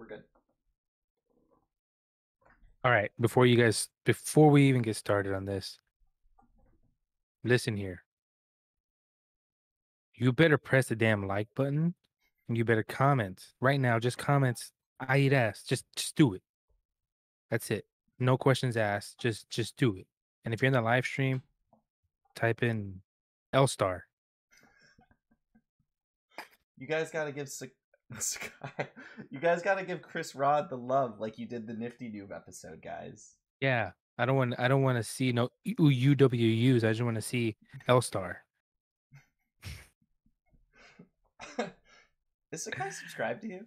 good. All right, before we even get started on this, listen here. You better press the damn like button and you better comment right now. Just comments. I eat ass. Just do it. That's it. No questions asked. Just do it. And if you're in the live stream, type in L star. You guys gotta give Sky. You guys gotta give Chris Rod the love like you did the Nifty Noob episode, guys. Yeah. I don't want to see no UWUs. I just want to see L star. Is Sakai subscribed to you?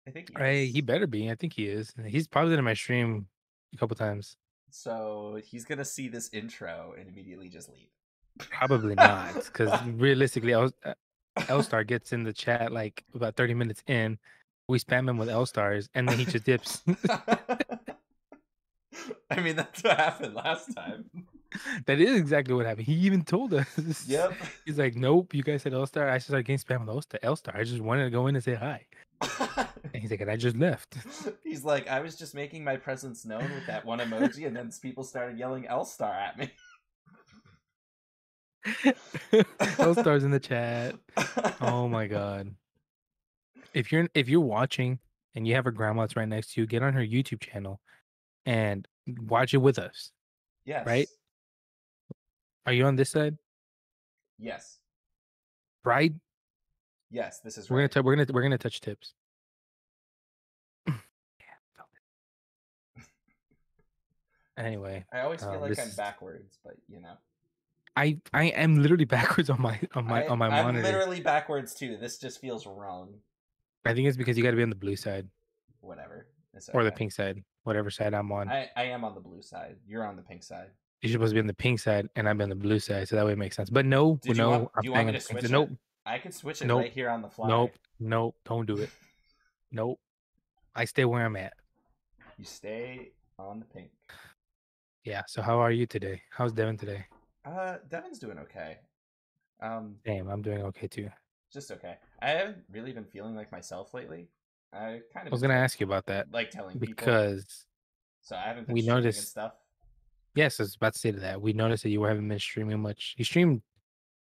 I think he Hey, he is. better be. I think he is. He's probably in my stream a couple times. So he's gonna see this intro and immediately just leave. Probably not, because realistically, L-Star gets in the chat like about 30 minutes in. We spam him with L-Stars, and then he just dips. I mean, that's what happened last time. That is exactly what happened. He even told us. Yep. He's like, nope, you guys said L-Star. I just started getting spam with L-Star. I just wanted to go in and say hi. And he's like, and I just left. He's like, I was just making my presence known with that one emoji, and then people started yelling L-Star at me. L-Star's in the chat. Oh my god. If you're watching and you have a grandma that's right next to you, get on her YouTube channel and watch it with us. Yes. Right? Are you on this side? Yes. Right? Yes, this is We're right. we're gonna touch tips. Anyway, I always feel like I'm this backwards, but you know. I am literally backwards on my I'm monitor. literally backwards too. This just feels wrong. I think it's because you got to be on the blue side Whatever. It's or the okay. pink side, whatever side I'm on. I am on the blue side. You're on the pink side. You're supposed to be on the pink side, and I'm on the blue side, so that way it makes sense. But no, Do I'm you want staying me on to the pink switch side. it? Nope, I can switch it nope, right here on the fly. nope. Don't do it. Nope. I stay where I'm at. You stay on the pink. Yeah. So how are you today? How's Devin today? Devin's doing okay. Damn, I'm doing okay too. Just okay. I haven't really been feeling like myself lately. I kind I of was been gonna ask you about that telling people, because so I haven't been we streaming and noticed. stuff. Yes, I was about to say to that. We noticed that you haven't been streaming much. You streamed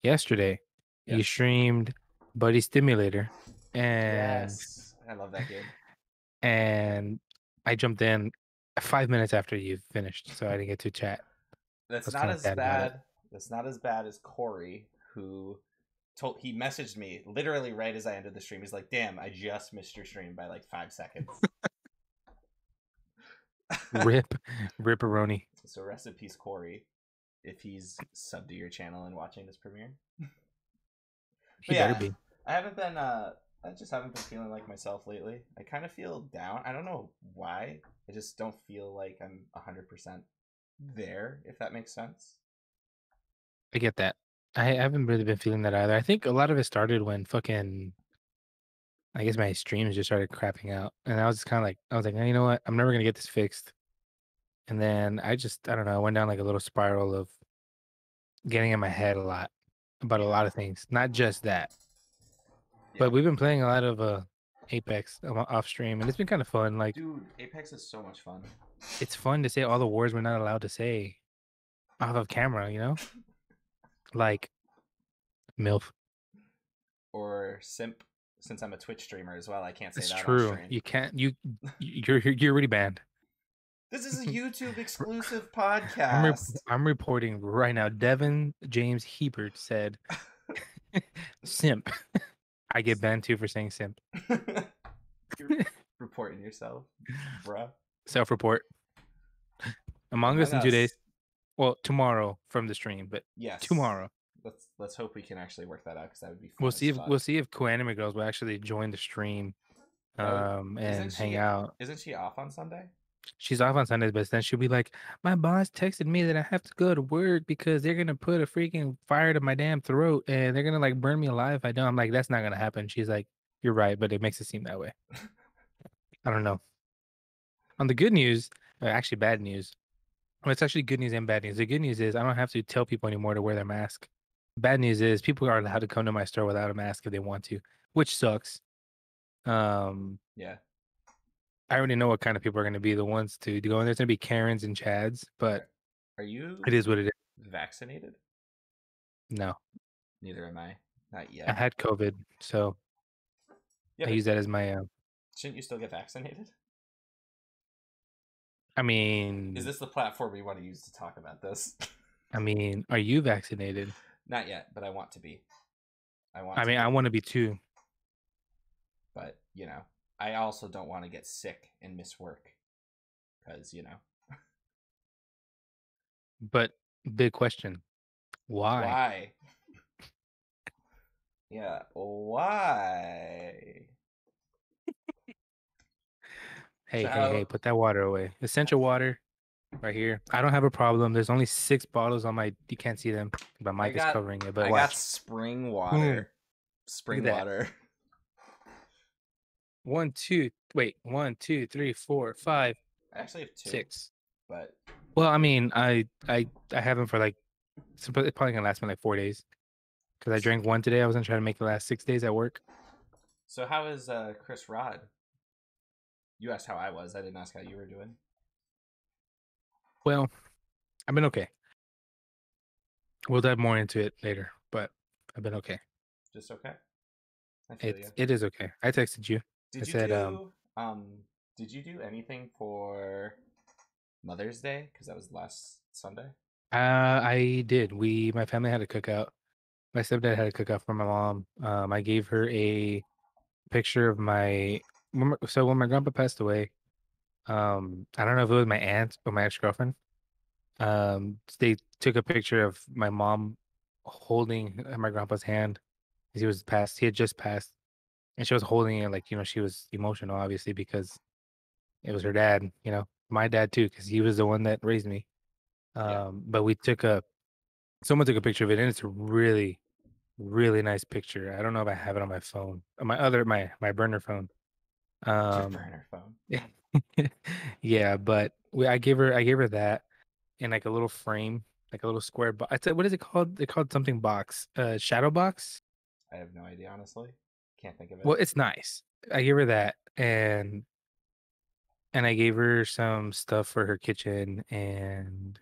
yesterday. You Yes. streamed Buddy Stimulator, and Yes. I love that game. I jumped in 5 minutes after you finished, so I didn't get to chat. I That's was not kind of as sad about it. bad. That's not as bad as Corey, who he messaged me literally right as I ended the stream. He's like, "Damn, I just missed your stream by like 5 seconds." Ripperoni. So rest in peace, Corey, if he's subbed to your channel and watching this premiere. He But better yeah, be. I haven't been. I just haven't been feeling like myself lately. I kind of feel down. I don't know why. I just don't feel like I'm 100% there. If that makes sense. I get that. I haven't really been feeling that either. I think a lot of it started when I guess my streams just started crapping out, and I was just kind of like, I was like, you know what? I'm never gonna get this fixed. And then I don't know, I went down like a little spiral of getting in my head a lot about a lot of things, not just that. Yeah. But we've been playing a lot of Apex off stream, and it's been kind of fun. Like, Dude, Apex is so much fun. it's fun to say all the words we're not allowed to say off of camera, you know? Like MILF. Or simp, since I'm a Twitch streamer as well. I can't say It's that on true. stream. You can't you're already banned. This is a YouTube exclusive podcast. I'm reporting right now. Devin James Hebert said simp. I get banned too for saying simp. You're reporting yourself, bruh. Self-report. Among Us in 2 days. Well, tomorrow from the stream, but yes, tomorrow. Let's hope we can actually work that out because that would be fun. We'll see if Co-Anime Girls will actually join the stream and hang out. Isn't she off on Sunday? She's off on Sundays, but then she'll be like, my boss texted me that I have to go to work because they're gonna put a freaking fire to my damn throat and they're gonna like burn me alive if I don't. I'm like, that's not gonna happen. She's like, you're right, but it makes it seem that way. I don't know. On the good news, actually bad news. Well, it's actually good news and bad news. The good news is I don't have to tell people anymore to wear their mask. Bad news is people are allowed to come to my store without a mask if they want to, which sucks. Yeah. I already know what kind of people are gonna be the ones to go in. There's gonna be Karens and Chads, but Are it is you what it is. vaccinated? No, Neither am I. Not I yet. had COVID, so Yeah, I but use that as my. shouldn't you still get vaccinated? I Is mean, this the platform we want to use to talk about this? are you vaccinated? Not yet, but I want to be. I want I to mean, I be. want to be too, But, I also don't want to get sick and miss work because, but big question: why? why? Yeah, why? Hey, So hey, hey! Put that water away. Essential water right here. I don't have a problem. There's only 6 bottles on my. You can't see them. My I mic is got covering it. But I got watch. spring Boom. water. Look at Spring that. water. One, two. Wait. 1, 2, 3, 4, 5, I actually have two, 6. but Well, I mean, I have them for like. It's probably gonna last me like 4 days because I drank one today. I was gonna try to make the last 6 days at work. so how is Chris Rod? You asked how I was. I didn't ask how you were doing. Well, I've been okay. We'll dive more into it later, but I've been okay. Just okay. I feel you. It is okay. I texted you. I Did you said, do did you do anything for Mother's Day? Because that was last Sunday. I did. My family had a cookout. My stepdad had a cookout for my mom. I gave her a picture of so when my grandpa passed away, I don't know if it was my aunt or my ex-girlfriend. They took a picture of my mom holding my grandpa's hand as he was passed. He had just passed, and she was holding it like, she was emotional, obviously, because it was her dad, my dad too, because he was the one that raised me. Yeah. But someone took a picture of it, and it's a really, really nice picture. I don't know if I have it on my phone, on my burner phone. Your Um, burner phone. yeah, but I gave her that in like a little frame, like a little square box. I said, what is it called? They called something box, shadow box. I have no idea, honestly. Can't think of Well, it. it's nice. I gave her that, and I gave her some stuff for her kitchen. And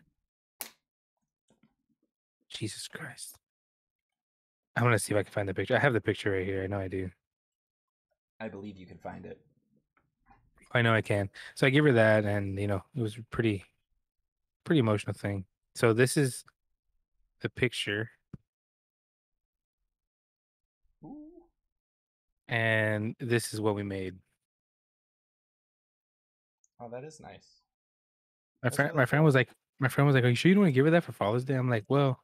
Jesus Christ, I'm gonna see if I can find the picture. I have the picture right here. I know I do. I believe you can find it. I know I can. So I gave her that, and it was a pretty emotional thing. So this is the picture, Ooh. and this is what we made. Oh, that is nice. My That's friend, really my friend cool. was like, my friend was like, "Are you sure you don't want to give her that for Father's Day?" I'm like, "Well,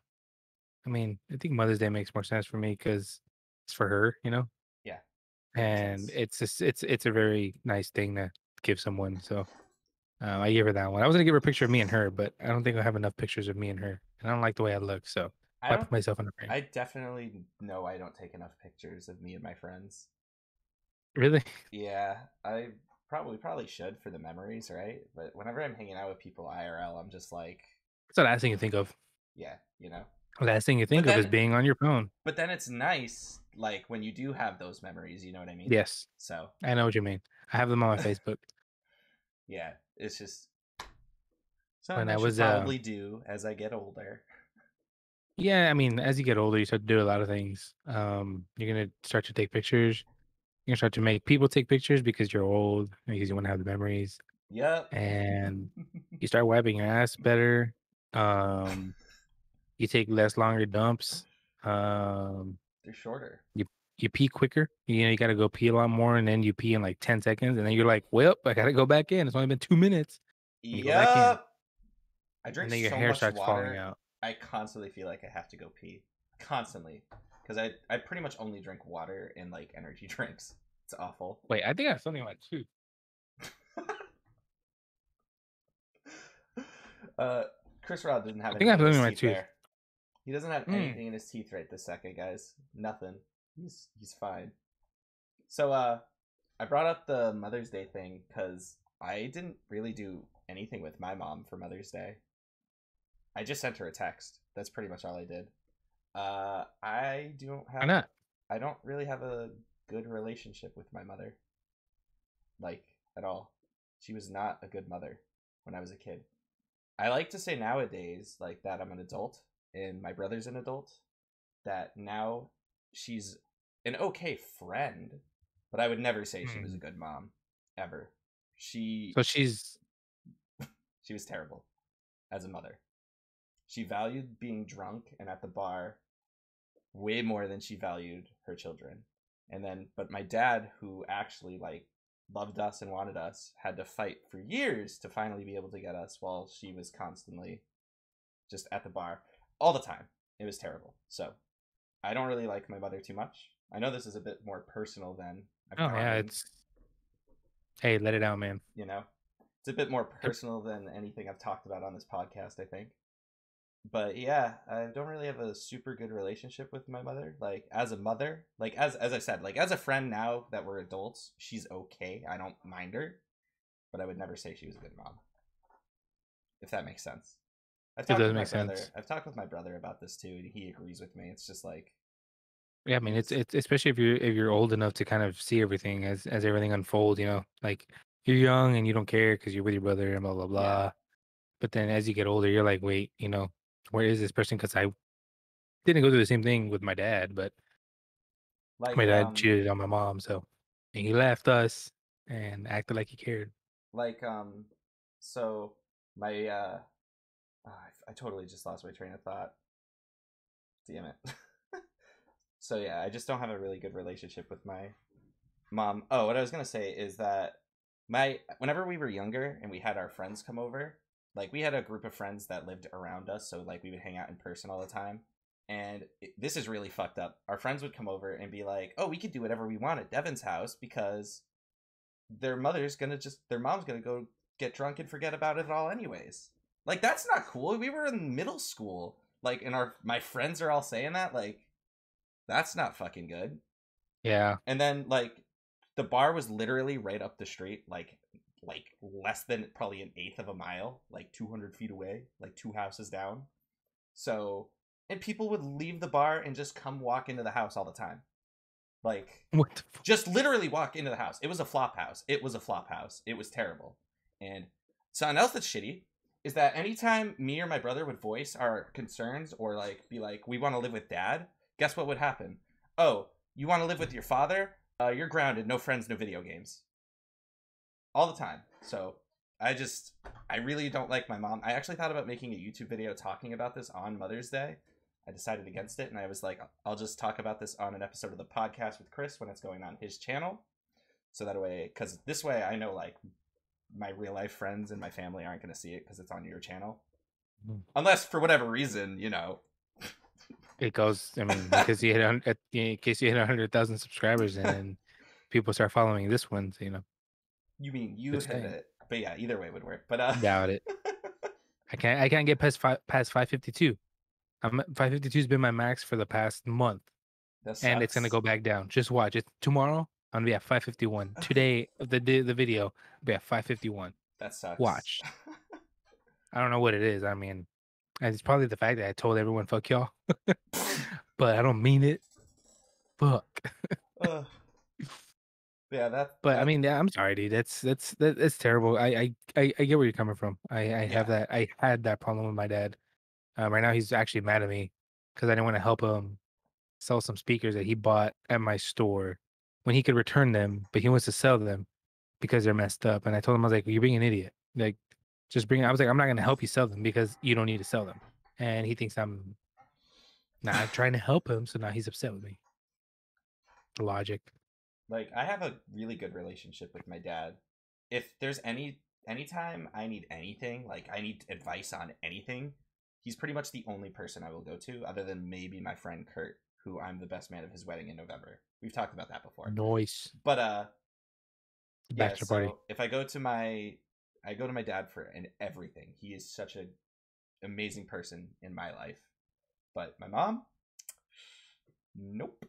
I mean, I think Mother's Day makes more sense for me because it's for her, Yeah, that makes and sense. it's just it's a very nice thing to give someone." So I gave her that one. I was gonna give her a picture of me and her, but I don't think I have enough pictures of me and her. And I don't like the way I look, so I I don't put myself in a frame. I definitely know I don't take enough pictures of me and my friends. Really? Yeah, I probably should for the memories, right? But whenever I'm hanging out with people IRL, I'm just like, That's the last thing you think of. yeah. Last thing you But think of is then being on your phone. but then it's nice like when you do have those memories, you know what I mean? Yes, So, I know what you mean. I have them on my Facebook. yeah, it's just something When I I should was probably do as I get older. Yeah, I mean, as you get older, you start to do a lot of things. You're gonna start to take pictures. You're gonna start to make people take pictures because you're old, because you want to have the memories, Yep. and you start wiping your ass better. Um, you take less longer dumps. Um, They're shorter. you you pee quicker. You got to go pee a lot more, and then you pee in like 10 seconds, and then you're like, "Well, I gotta go back in. It's only been 2 minutes." And you go back in, Yep. I drink and then your so hair much starts falling water. out. I constantly feel like I have to go pee. Constantly. Because I pretty much only drink water and like energy drinks. It's awful. Wait, I think I have something on my tooth. uh, Chris Rod doesn't have I think I have anything in something his on my teeth tooth. there. He doesn't have Mm. anything in his teeth right this second, guys. Nothing. He's fine. So I brought up the Mother's Day thing because I didn't really do anything with my mom for Mother's Day. I just sent her a text. That's pretty much all I did. I don't Why have not? I don't really have a good relationship with my mother. Like at all. She was not a good mother when I was a kid. I like to say nowadays, like that I'm an adult and my brother's an adult, that now she's an okay friend, but I would never say she was a Mm. good mom ever. She So she's she was terrible as a mother. She valued being drunk and at the bar way more than she valued her children. And then, but my dad, who actually like loved us and wanted us, had to fight for years to finally be able to get us while she was constantly just at the bar all the time. It was terrible. So I don't really like my mother too much. I know this is a bit more personal than I've oh gone yeah, in, it's hey, let it out, man. you know? It's a bit more Yep. personal than anything I've talked about on this podcast, I think. But yeah, I don't really have a super good relationship with my mother. Like as a mother, like as I said, like as a friend now that we're adults, she's okay. I don't mind her, but I would never say she was a good mom. If that makes sense. I've It talked does with my make brother. sense. I've talked with my brother about this too, and he agrees with me. It's just like Yeah, I mean, he's it's especially if you're old enough to kind of see everything as everything unfolds. Like you're young and you don't care because you're with your brother and blah blah yeah, blah. But then as you get older, you're like, wait, where is this person? Because I didn't go through the same thing with my dad, but like my dad cheated on my mom, so and he left us and acted like he cared. like so my I totally just lost my train of thought. Damn it. So yeah, I just don't have a really good relationship with my mom. Oh, what I was gonna say is that my whenever we were younger and we had our friends come over, like we had a group of friends that lived around us, so like we would hang out in person all the time. And this is really fucked up. Our friends would come over and be like, "Oh, we could do whatever we want at Devin's house because their mom's gonna go get drunk and forget about it all anyways." Like that's not cool. We were in middle school, like, and our my friends are all saying that, like, that's not fucking good. Yeah. And then like the bar was literally right up the street, like less than probably an eighth of a mile, like 200 feet away, like two houses down. So, and people would leave the bar and just come walk into the house all the time, like What the just literally walk into the house. It was a flop house. It was a flop house. It was terrible. And something else that's shitty is that anytime me or my brother would voice our concerns or like be like, we want to live with dad, guess what would happen? Oh, you want to live with your father? You're grounded. No friends, no video games. All the time. So I really don't like my mom. I actually thought about making a YouTube video talking about this on Mother's Day. I decided against it, and I was like, I'll just talk about this on an episode of the podcast with Chris when it's going on his channel. So that way, because this way I know like my real life friends and my family aren't going to see it because it's on your channel. Unless for whatever reason, it goes. I mean, because you hit in case you hit 100,000 subscribers and then people start following this one, so, you mean you just hit saying. it. But yeah, either way would work. But Doubt it. I can't get past 552. 552 has been my max for the past month, that and it's gonna sucks. go back down. Just watch it tomorrow. I'm gonna be at 551. Today, the video, I'll be at 551. That sucks. Watch. I don't know what it is. I mean, it's probably the fact that I told everyone "fuck y'all," but I don't mean it. Fuck. uh, yeah, But I that mean, yeah, I'm sorry, dude. That's terrible. I get where you're coming from. I have yeah. that. I had that problem with my dad. Right now, he's actually mad at me because I didn't want to help him sell some speakers that he bought at my store when he could return them, but he wants to sell them because they're messed up. And I told him, I was like, "You're being an idiot. Like, just bring." I was like, "I'm not going to help you sell them because you don't need to sell them." And he thinks I'm not trying to help him, so now he's upset with me. Logic. Like I have a really good relationship with my dad. If there's anytime I need anything, like I need advice on anything, he's pretty much the only person I will go to, other than maybe my friend Kurt, who I'm the best man of his wedding in November. We've talked about that before. Noise. But yeah, Bachelor party. so if I go to my dad for everything. He is such an amazing person in my life. But my mom, nope.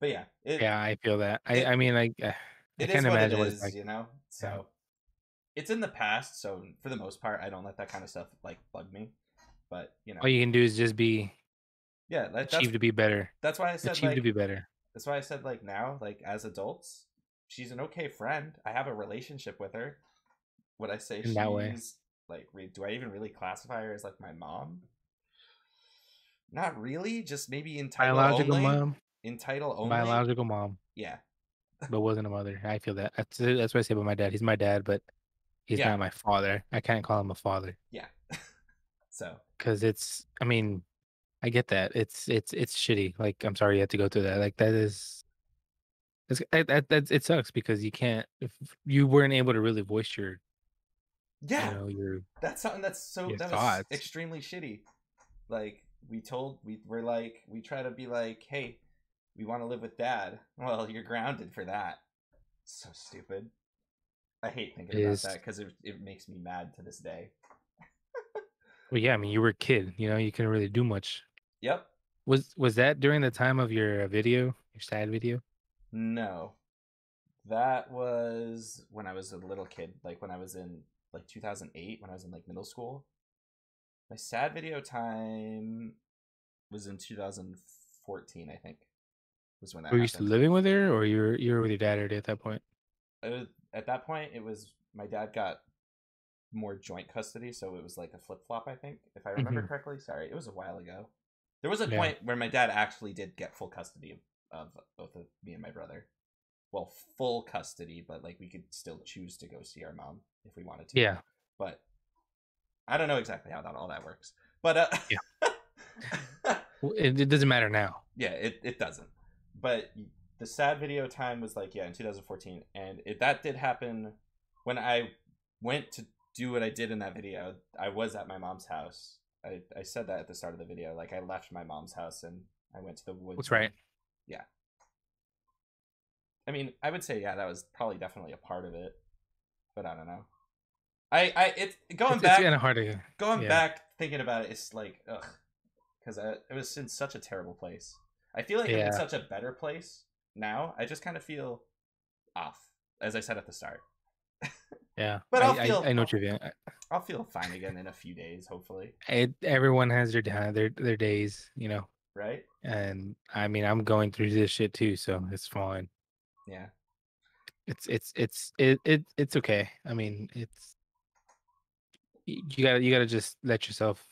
But yeah, Yeah, I feel that. I it mean, like, I it is can't what it imagine what it's is, like. you know? Yeah. So it's in the past, so for the most part I don't let that kind of stuff like bug me. But All you can do is just yeah, achieve to be better. that's why I said Achieve to like be better. now, like as adults, she's an okay friend. I have a relationship with her. Would I say in that way. she's like? Do I even really classify her as like my mom? Not really. Just maybe in title Biological only. mom, In title only. biological mom, Yeah. but wasn't a mother. I feel that. That's what I say about my dad. He's my dad, but he's Yeah. not my father. I can't call him a father Yeah. So. because it's. I mean, I get that. It's shitty. Like, I'm sorry you had to go through that. Like, that is. That it sucks because you can't. If you weren't able to really voice Yeah. your That's something that's so your that was thoughts. extremely shitty. Like we're like we try to be like, hey, we want to live with dad. Well, you're grounded for that. So stupid. I hate thinking about Is that because it makes me mad to this day. well, yeah. I mean, you were a kid. You couldn't really do much. Yep. Was that during the time of your video, your sad video? No. That was when I was a little kid, like when I was in like 2008, when I was in like middle school. My sad video time was in 2014, I think, was when that Were you still happened. living with her, or you were with your dad already at that point? At that point, it was my dad got more joint custody, so it was like a flip flop, I think, if I remember Hmm. correctly. Sorry, it was a while ago. There was a Yeah, point where my dad actually did get full custody of both of me and my brother. Well, full custody, but like we could still choose to go see our mom if we wanted to. yeah, But I don't know exactly how that all that works. But yeah. It doesn't matter now. yeah, it doesn't. But the sad video time was like in 2014, and that did happen when I went to do what I did in that video. I was at my mom's house. I said that at the start of the video. Like I left my mom's house and I went to the woods That's and right. yeah. I mean, I would say yeah, that was probably definitely a part of it, but I don't know. I it's It's kind of hard to. going Yeah, back thinking about it. It's like ugh, because it was in such a terrible place. I feel like I'm in yeah, such a better place now. I just kind of feel off, as I said at the start. yeah. But I know what you're doing. I'll feel fine again in a few days, hopefully. Everyone has their days, Right? and I mean, I'm going through this shit too, so it's fine. Yeah. It's okay. I mean, you gotta just let yourself,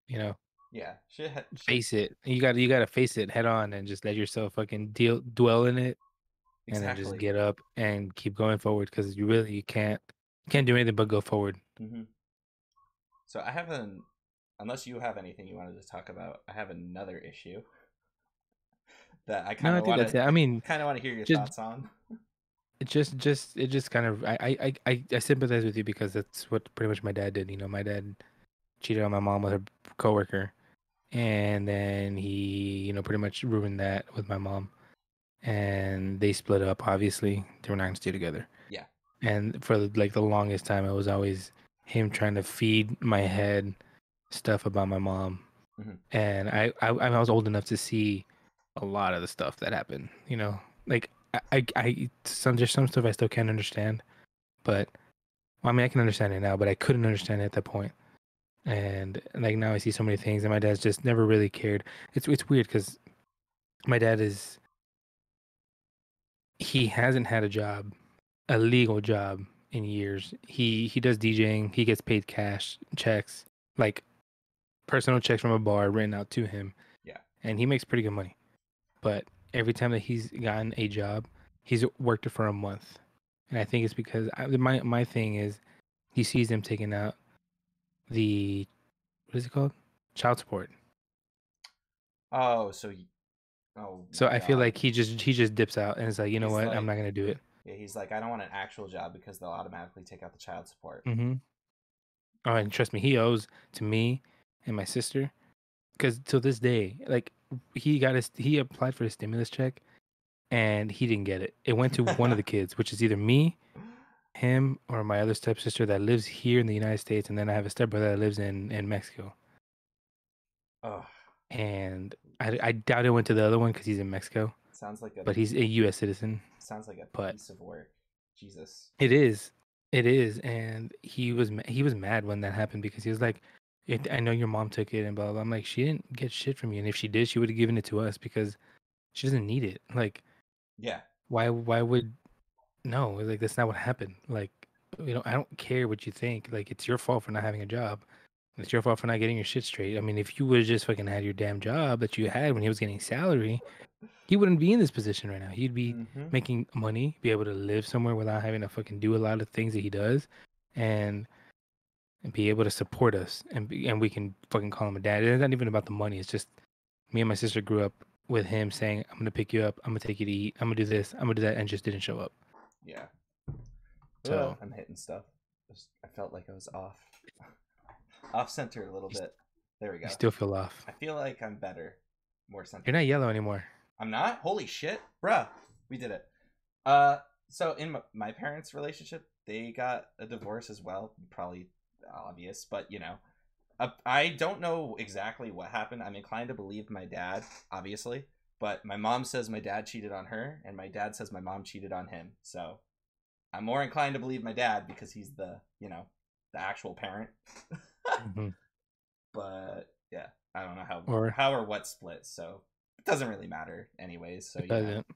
you know, Yeah. Shit. face it. You gotta face it head on and just let yourself fucking dwell in it, and then just Exactly. get up and keep going forward because you can't do anything but go forward. Hmm. So I have unless you have anything you wanted to talk about, I have another issue that I No, kind I of think want that's to it. I mean, kind of want to hear your just thoughts on. it just kind of I sympathize with you because that's what pretty much my dad did. My dad cheated on my mom with her coworker, and then he pretty much ruined that with my mom, and they split up. Obviously, they were not gonna stay together. Yeah. And for like the longest time, it was always him trying to feed my head stuff about my mom. Hmm. And I was old enough to see a lot of the stuff that happened. Like there's some stuff I still can't understand, but well, I mean I can understand it now, but I couldn't understand it at that point. And like now I see so many things, and my dad's just never really cared. It's weird because my dad he hasn't had a legal job in years. He does DJing. He gets paid cash checks, like personal checks from a bar written out to him, Yeah. and he makes pretty good money. But every time that he's gotten a job, he's worked it for a month, and I think it's because my thing is he sees them taking out the what is it called, child support. Oh, oh So my I feel god. like he just dips out and is like, you know He's what, I'm like not gonna do it. yeah, he's like I don't want an actual job because they'll automatically take out the child support. Mm-hmm. Oh, and trust me, he owes to me and my sister because till this day, like he applied for a stimulus check and he didn't get it. It went to one of the kids, which is either me, him, or my other stepsister that lives here in the United States, and then I have a stepbrother that lives in Mexico. Oh, And I doubt it went to the other one because he's in Mexico, sounds like a but he's a U.S. citizen. sounds like a But piece of work. Jesus. it is, it is, and he was mad when that happened because he was like, I know your mom took it and blah, blah. I'm like, she didn't get shit from you, and if she did, she would have given it to us because she doesn't need it. Like, Yeah. why would? no, like that's not what happened. Like, I don't care what you think. Like, it's your fault for not having a job. It's your fault for not getting your shit straight. I mean, if you would have just fucking had your damn job that you had when he was getting salary, he wouldn't be in this position right now. He'd be Mm-hmm. making money, be able to live somewhere without having to fucking do a lot of things that he does, and be able to support us, and we can fucking call him a dad. It's not even about the money. It's just me and my sister grew up with him saying, "I'm gonna pick you up. I'm gonna take you to eat. I'm gonna do this. I'm gonna do that," and just didn't show up. Yeah. So I'm hitting stuff. I felt like I was off center a little you, bit. There we you go. still feel off. I feel like I'm better, more You're centered. not yellow anymore. I'm not. Holy shit, bruh. We did it. Uh, so in my parents' relationship, they got a divorce as well. Probably obvious, but I don't know exactly what happened. I'm inclined to believe my dad, obviously, but my mom says my dad cheated on her, and my dad says my mom cheated on him. So I'm more inclined to believe my dad because he's the actual parent. Hmm. But yeah, I don't know Or how or what split, so it doesn't really matter anyways. So it doesn't,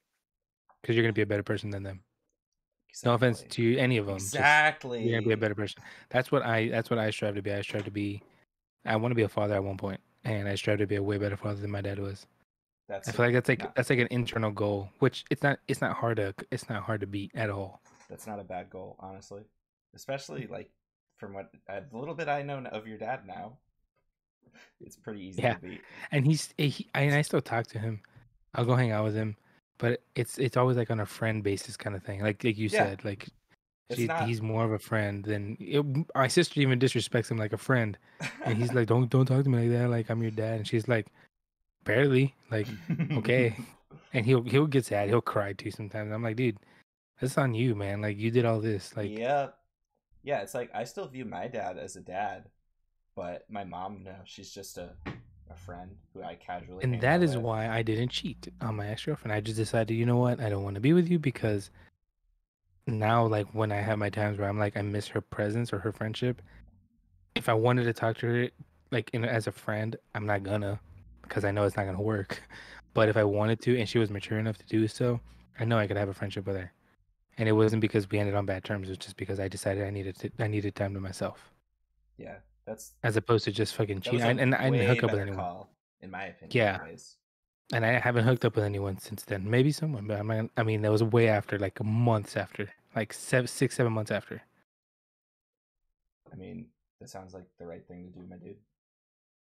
because you're gonna be a better person than them. No offense exactly, to you, any of them. Just you're gonna be a exactly. better person. That's what I strive to be. I strive to be. I want to be a father at one point, and I strive to be a way better father than my dad was. I That's feel like not that's like an internal goal, which it's not hard to beat at all. that's not a bad goal, honestly. Especially like from what the little bit I know of your dad now, it's pretty easy to Yeah, beat. and I still talk to him. I'll go hang out with him, but it's always like on a friend basis kind of thing. Like you Yeah, said, like it's not. he's more of a friend than my sister even disrespects him like a friend, and he's like, don't talk to me like that, like I'm your dad, and she's like, barely, like, okay, and he'll get sad, he'll cry too sometimes. I'm like, dude, that's on you, man. Like you did all this, like, Yep. Yeah, it's like I still view my dad as a dad, but my mom, no, she's just a friend who I casually and hang that out is with. why I didn't cheat on my ex girlfriend. I just decided, you know what, I don't want to be with you because now, like when I have my times where I'm like I miss her presence or her friendship, if I wanted to talk to her like as a friend, I'm not gonna because I know it's not gonna work. But Yeah, if I wanted to and she was mature enough to do so, I know I could have a friendship with her. And it wasn't because we ended on bad terms, it was just because I decided I needed time to myself. yeah, that's As opposed to just fucking that cheating. was a And I didn't way hook up with better anyone. call, in my opinion, Yeah. anyways. And I haven't hooked up with anyone since then. Maybe someone, but I mean that was way after, like months after. Like 7 6 7 months after. I mean, that sounds like the right thing to do, my dude.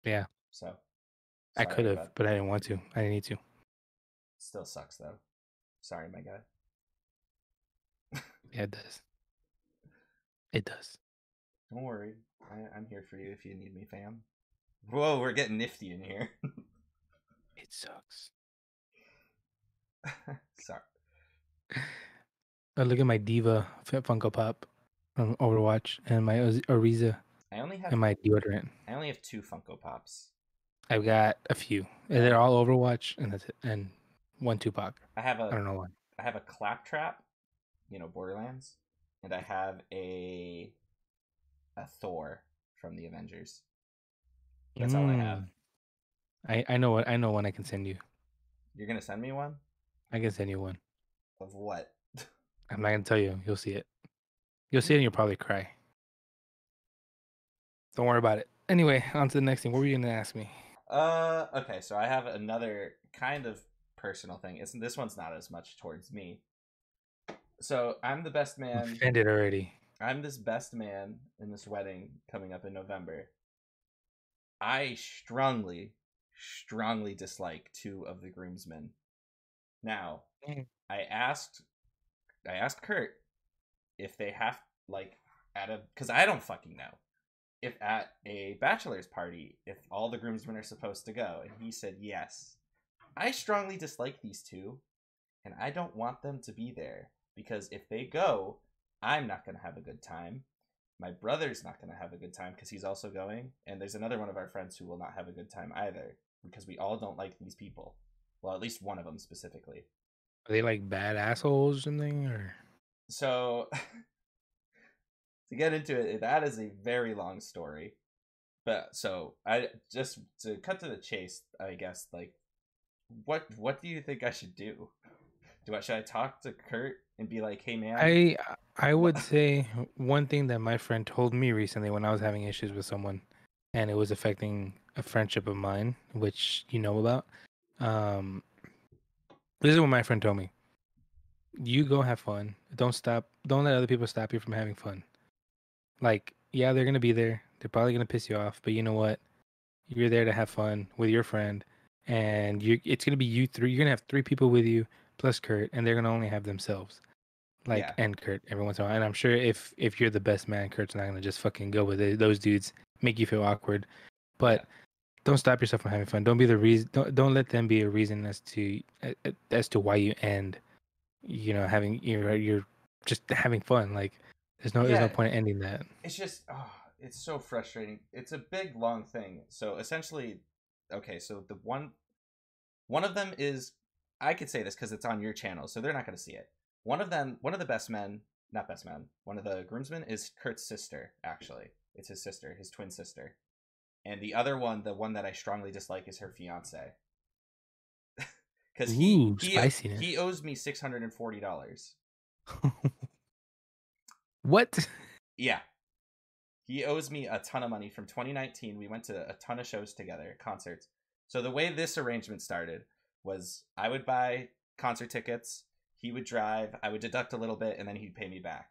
Yeah. So I could sorry, have, but but I didn't want to. I didn't need to. still sucks though. Sorry, my guy. Yeah, it does. It does. Don't worry, I'm here for you if you need me, fam. Whoa, we're getting nifty in here. It sucks. Sorry. Oh, look at my Diva Fit Funko Pop from Overwatch and my Ariza I only have and my deodorant. I only have two Funko Pops. I've got a few. I have They're all Overwatch and that's it. And one Tupac. I have I a don't know why. I have a Claptrap, Borderlands, and I have a Thor from the Avengers. That's all I have. Mm. I know one I can send you. You're gonna send me one I can send you one. of what? I'm not gonna tell you. You'll see it. You'll see it and you'll probably cry. Don't worry about it. Anyway, on to the next thing. What were you gonna ask me? Okay, so I have another kind of personal thing. It's this one's not as much towards me. So I'm the best I'm man. offended already. I'm this best man in this wedding coming up in November. I strongly dislike two of the groomsmen. Now, Mm. I asked Kurt if they have like at a because I don't fucking know if at a bachelor's party if all the groomsmen are supposed to go, and he said yes. I strongly dislike these two, and I don't want them to be there because if they go, I'm not gonna have a good time. My brother's not gonna have a good time because he's also going, and there's another one of our friends who will not have a good time either because we all don't like these people. Well, at least one of them specifically. Are they like bad assholes or something? Or So to get into it, that is a very long story. But so I just to cut to the chase, I guess like what do you think I should do? Should I talk to Kurt and be like, "Hey, man." I I would say one thing that my friend told me recently when I was having issues with someone, and it was affecting a friendship of mine, which you know about. Um, this is what my friend told me. You go have fun. Don't stop. Don't let other people stop you from having fun. Like, yeah, they're gonna be there. They're probably gonna piss you off, but you know what? You're there to have fun with your friend, and it's gonna be you three. You're gonna have three people with you plus Kurt, and they're gonna only have themselves. Like, Yeah, and Kurt every once in a while. And I'm sure if you're the best man, Kurt's not gonna just fucking go with it. Those dudes make you feel awkward. yeah, But don't stop yourself from having fun. Don't be the reason. Don't let them be a reason as to why you end. You know, having you're just having fun. Like, there's no yeah. point in ending that. It's just, oh, it's so frustrating. It's a big long thing. So essentially, okay, so the one of them is, I could say this because it's on your channel, so they're not going to see it. One of them, one of the best men, not best men, one of the groomsmen is Kurt's sister. Actually, it's his sister, his twin sister, and the other one, the one that I strongly dislike, is her fiance. Because Ooh, spiciness. he owes me $640. What? Yeah, he owes me a ton of money from 2019. We went to a ton of shows together, concerts. So the way this arrangement started was I would buy concert tickets, he would drive, I would deduct a little bit, and then he'd pay me back.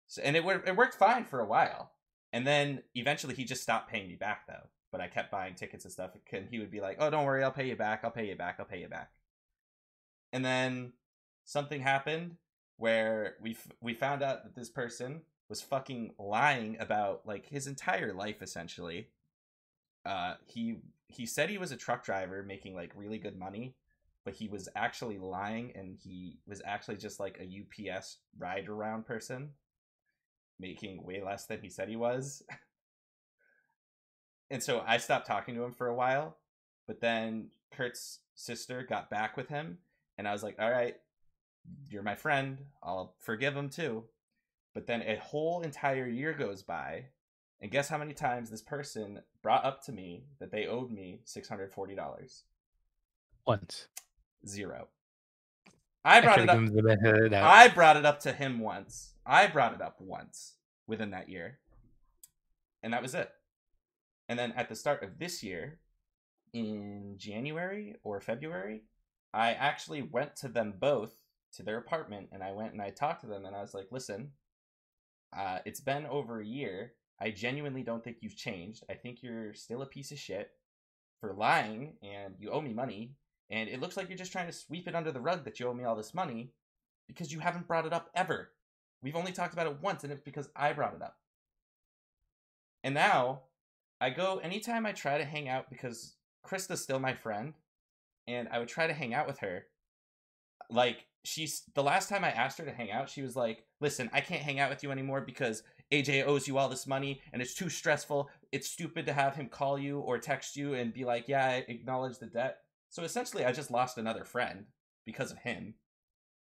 So, and it worked fine for a while. And then eventually he just stopped paying me back though. But I kept buying tickets and stuff. And he would be like, "Oh, don't worry, I'll pay you back. I'll pay you back. I'll pay you back." And then something happened where we found out that this person was fucking lying about like his entire life essentially. He said he was a truck driver making like really good money, but he was actually lying, and he was actually just like a UPS ride around person making way less than he said he was. And so I stopped talking to him for a while, but then Kurt's sister got back with him, and I was like, "All right, you're my friend. I'll forgive him too." But then a whole entire year goes by, and guess how many times this person brought up to me that they owed me $640? Once. Zero. I I try brought to it give up. him the benefit of the doubt. I brought it up to him once. I brought it up once within that year, and that was it. And then at the start of this year, in January or February, I actually went to them both to their apartment, and I went and I talked to them, and I was like, "Listen, it's been over a year. I genuinely don't think you've changed. I think you're still a piece of shit for lying, and you owe me money. And it looks like you're just trying to sweep it under the rug that you owe me all this money because you haven't brought it up ever. We've only talked about it once, and it's because I brought it up." And now I go anytime I try to hang out, because Krista's still my friend, and I would try to hang out with her. Like, she's the last time I asked her to hang out, she was like, "Listen, I can't hang out with you anymore because AJ owes you all this money and it's too stressful. It's stupid to have him call you or text you and be like, 'Yeah, I acknowledge the debt.'" So essentially I just lost another friend because of him,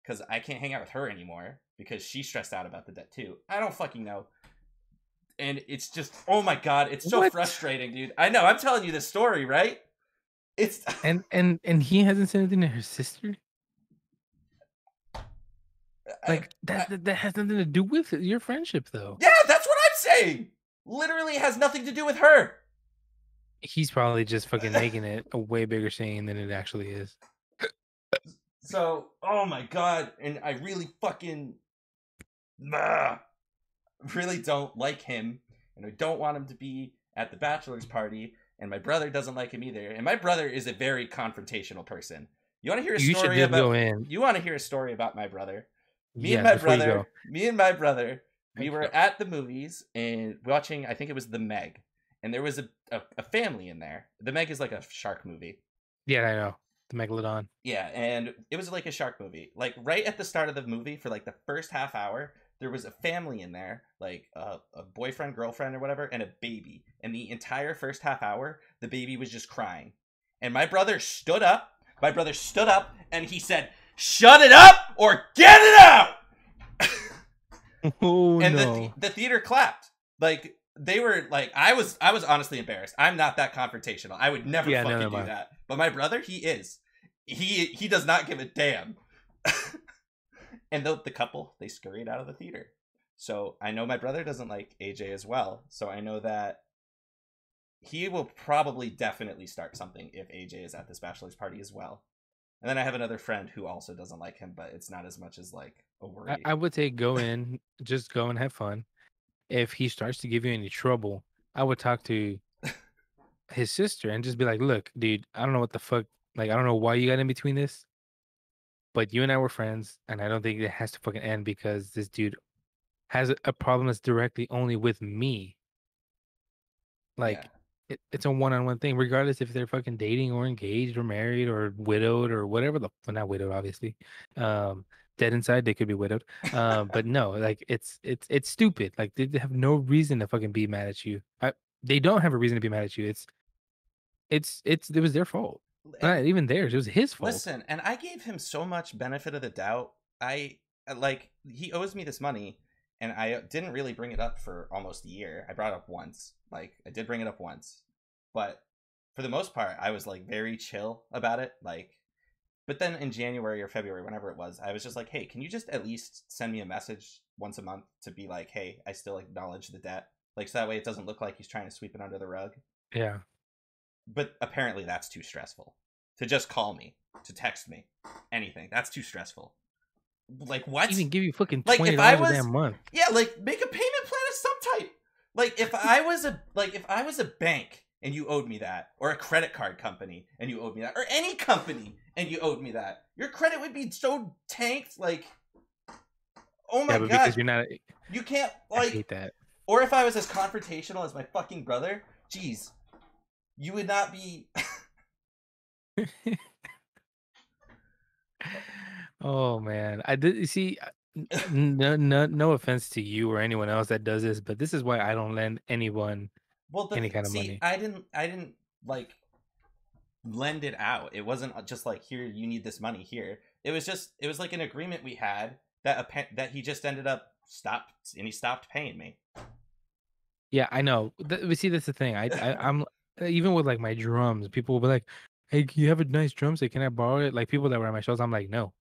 because I can't hang out with her anymore because she's stressed out about the debt too. I don't fucking know. And it's just, oh my god, it's so What? frustrating, dude. I know, I'm telling you this story, right? It's And he hasn't said anything to her sister. Like that has nothing to do with your friendship, though. yeah, that's what I'm saying. Literally has nothing to do with her. He's probably just fucking making it a way bigger scene than it actually is. So, oh my god, and I really fucking really don't like him, and I don't want him to be at the bachelor's party, and my brother doesn't like him either. And my brother is a very confrontational person. You want to hear a You should story just about go in. You want to hear a story about my brother? Yes, before you go. Me and my brother, we Thank were you. at the movies and watching, I think it was The Meg, and there was a family in there. The Meg is like a shark movie. Yeah, I know. The Megalodon. Yeah, and it was like a shark movie. Like right at the start of the movie, for like the first half hour, there was a family in there, like a boyfriend, girlfriend, or whatever, and a baby. And the entire first half hour, the baby was just crying. And my brother stood up. My brother stood up and he said, "Shut it up or get it out!" Oh And no. the theater clapped. Like they were like, I was honestly embarrassed. I'm not that confrontational. I would never fucking do that. But my brother, he is. He does not give a damn. And the couple, they scurried out of the theater. So I know my brother doesn't like AJ as well. So I know that he will probably definitely start something if AJ is at this bachelor's party as well. And then I have another friend who also doesn't like him, but it's not as much as like a worry. I would say go in, just go and have fun. If he starts to give you any trouble, I would talk to his sister and just be like, "Look, dude, I don't know what the fuck. Like, I don't know why you got in between this, but you and I were friends, and I don't think it has to fucking end because this dude has a problem that's directly only with me. Yeah. Like, it's a one-on-one thing, regardless if they're fucking dating or engaged or married or widowed or whatever the well, not widowed, obviously. Um, Dead inside, they could be widowed. But no, like it's stupid. Like they have no reason to fucking be mad at you. They don't have a reason to be mad at you. It was their fault. And Not even theirs. It was his fault. listen, and I gave him so much benefit of the doubt. Like he owes me this money, and I didn't really bring it up for almost a year. I brought it up once. Like I did bring it up once, but for the most part, I was like very chill about it. Like, but then in January or February, whenever it was, I was just like, hey, can you just at least send me a message once a month to be like, hey, I still acknowledge the debt, like so that way it doesn't look like he's trying to sweep it under the rug. Yeah. But apparently that's too stressful. To just call me, to text me, anything. That's too stressful. Like what? Even give you fucking Like if $20 I a damn was month. yeah, like make a payment plan of some type. Like if I was a bank and you owed me that, or a credit card company and you owed me that, or any company and you owed me that, your credit would be so tanked, like oh my Yeah, but because god. you're not You can't I like hate that. or if I was as confrontational as my fucking brother, geez, you would not be Oh man, I did you see. No offense to you or anyone else that does this, but this is why I don't lend anyone well any kind of see, money. I didn't like lend it out. It wasn't just like here you need this money here. It was like an agreement we had that that he just ended up stopped and he stopped paying me. Yeah, I know. We see that's the thing. I'm even with like my drums, people will be like, "Hey, you have a nice drum set. Can I borrow it?" Like people that were at my shows, I'm like, "No."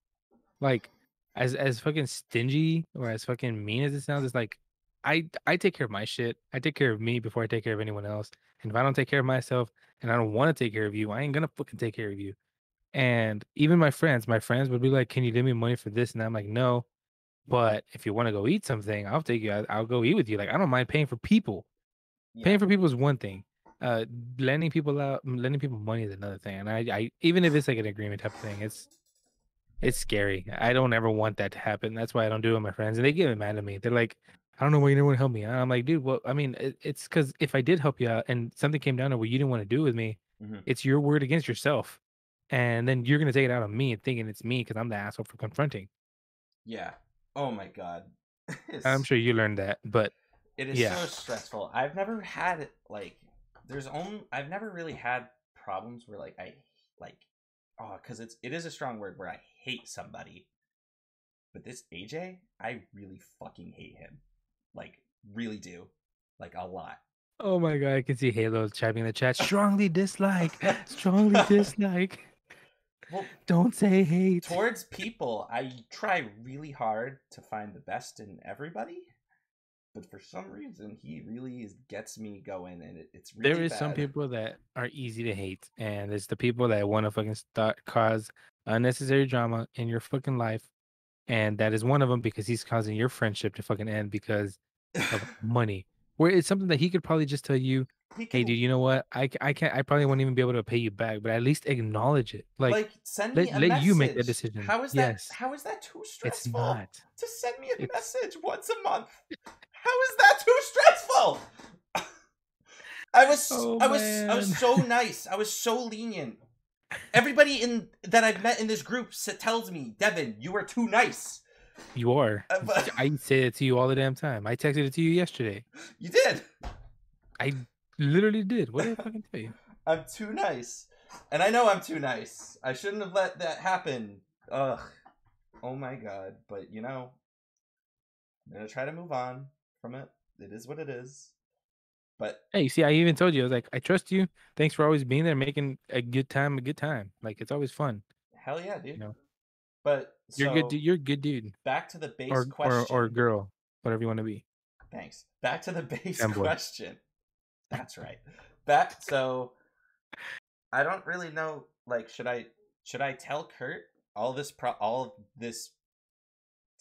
Like as fucking stingy or as fucking mean as it sounds, it's like I take care of my shit. I take care of me before I take care of anyone else. And if I don't take care of myself and I don't want to take care of you, I ain't gonna fucking take care of you. And even my friends would be like, "Can you give me money for this?" And I'm like, "No, but if you want to go eat something, I'll take you. I'll go eat with you. Like I don't mind paying for people. Yeah. Paying for people is one thing. Uh, lending people money is another thing. And I even if it's like an agreement type of thing, it's scary. I don't ever want that to happen. That's why I don't do it with my friends, and they get mad at me. They're like, "I don't know why you never want to help me." And I'm like, "Dude, well, I mean, it's because if I did help you out and something came down to what you didn't want to do with me, Hmm. it's your word against yourself, and then you're gonna take it out on me and thinking it's me because I'm the asshole for confronting." Yeah. Oh my god. I'm it's sure you learned that, but it is yeah. so stressful. I've never had like I've never really had problems where like I like oh cuz it is a strong word where I hate somebody. But this AJ, I really fucking hate him. Like really do. Like a lot. Oh my god, I can see Halo typing in the chat. Strongly dislike. Strongly dislike. Well, Don't say hate. towards people, I try really hard to find the best in everybody, but for some reason, he really gets me going, and it's There really is some bad. people that are easy to hate, and it's the people that want to fucking start cause unnecessary drama in your fucking life, and that is one of them because he's causing your friendship to fucking end because of money. Where it's something that he could probably just tell you, He "Hey, can dude, you know what? I can't. I probably won't even be able to pay you back, but at least acknowledge it. Like, like send me a let you make that message. decision." Yes, How is that too it's stressful not. to send me a It's message once a month? How is that too stressful? oh I was man, so nice. I was so lenient. Everybody in that I've met in this group tells me, Devin, you are too nice. you are. But I say it to you all the damn time. I texted it to you yesterday. you did. I literally did. What did I fucking tell you? I'm too nice. And I know I'm too nice. I shouldn't have let that happen. Ugh. Oh my god. But I'm gonna try to move on from it. It is what it is. But Hey, see, I even told you, I was like, I trust you. Thanks for always being there, making a good time a good time. Like it's always fun, hell yeah, you dude. know. But You're good. so You're a good dude, back to the base or question. girl, whatever you want to be. Thanks. Back to the base Fanboy. question. That's right. Back. So I don't really know. Like, should I tell Kurt all of this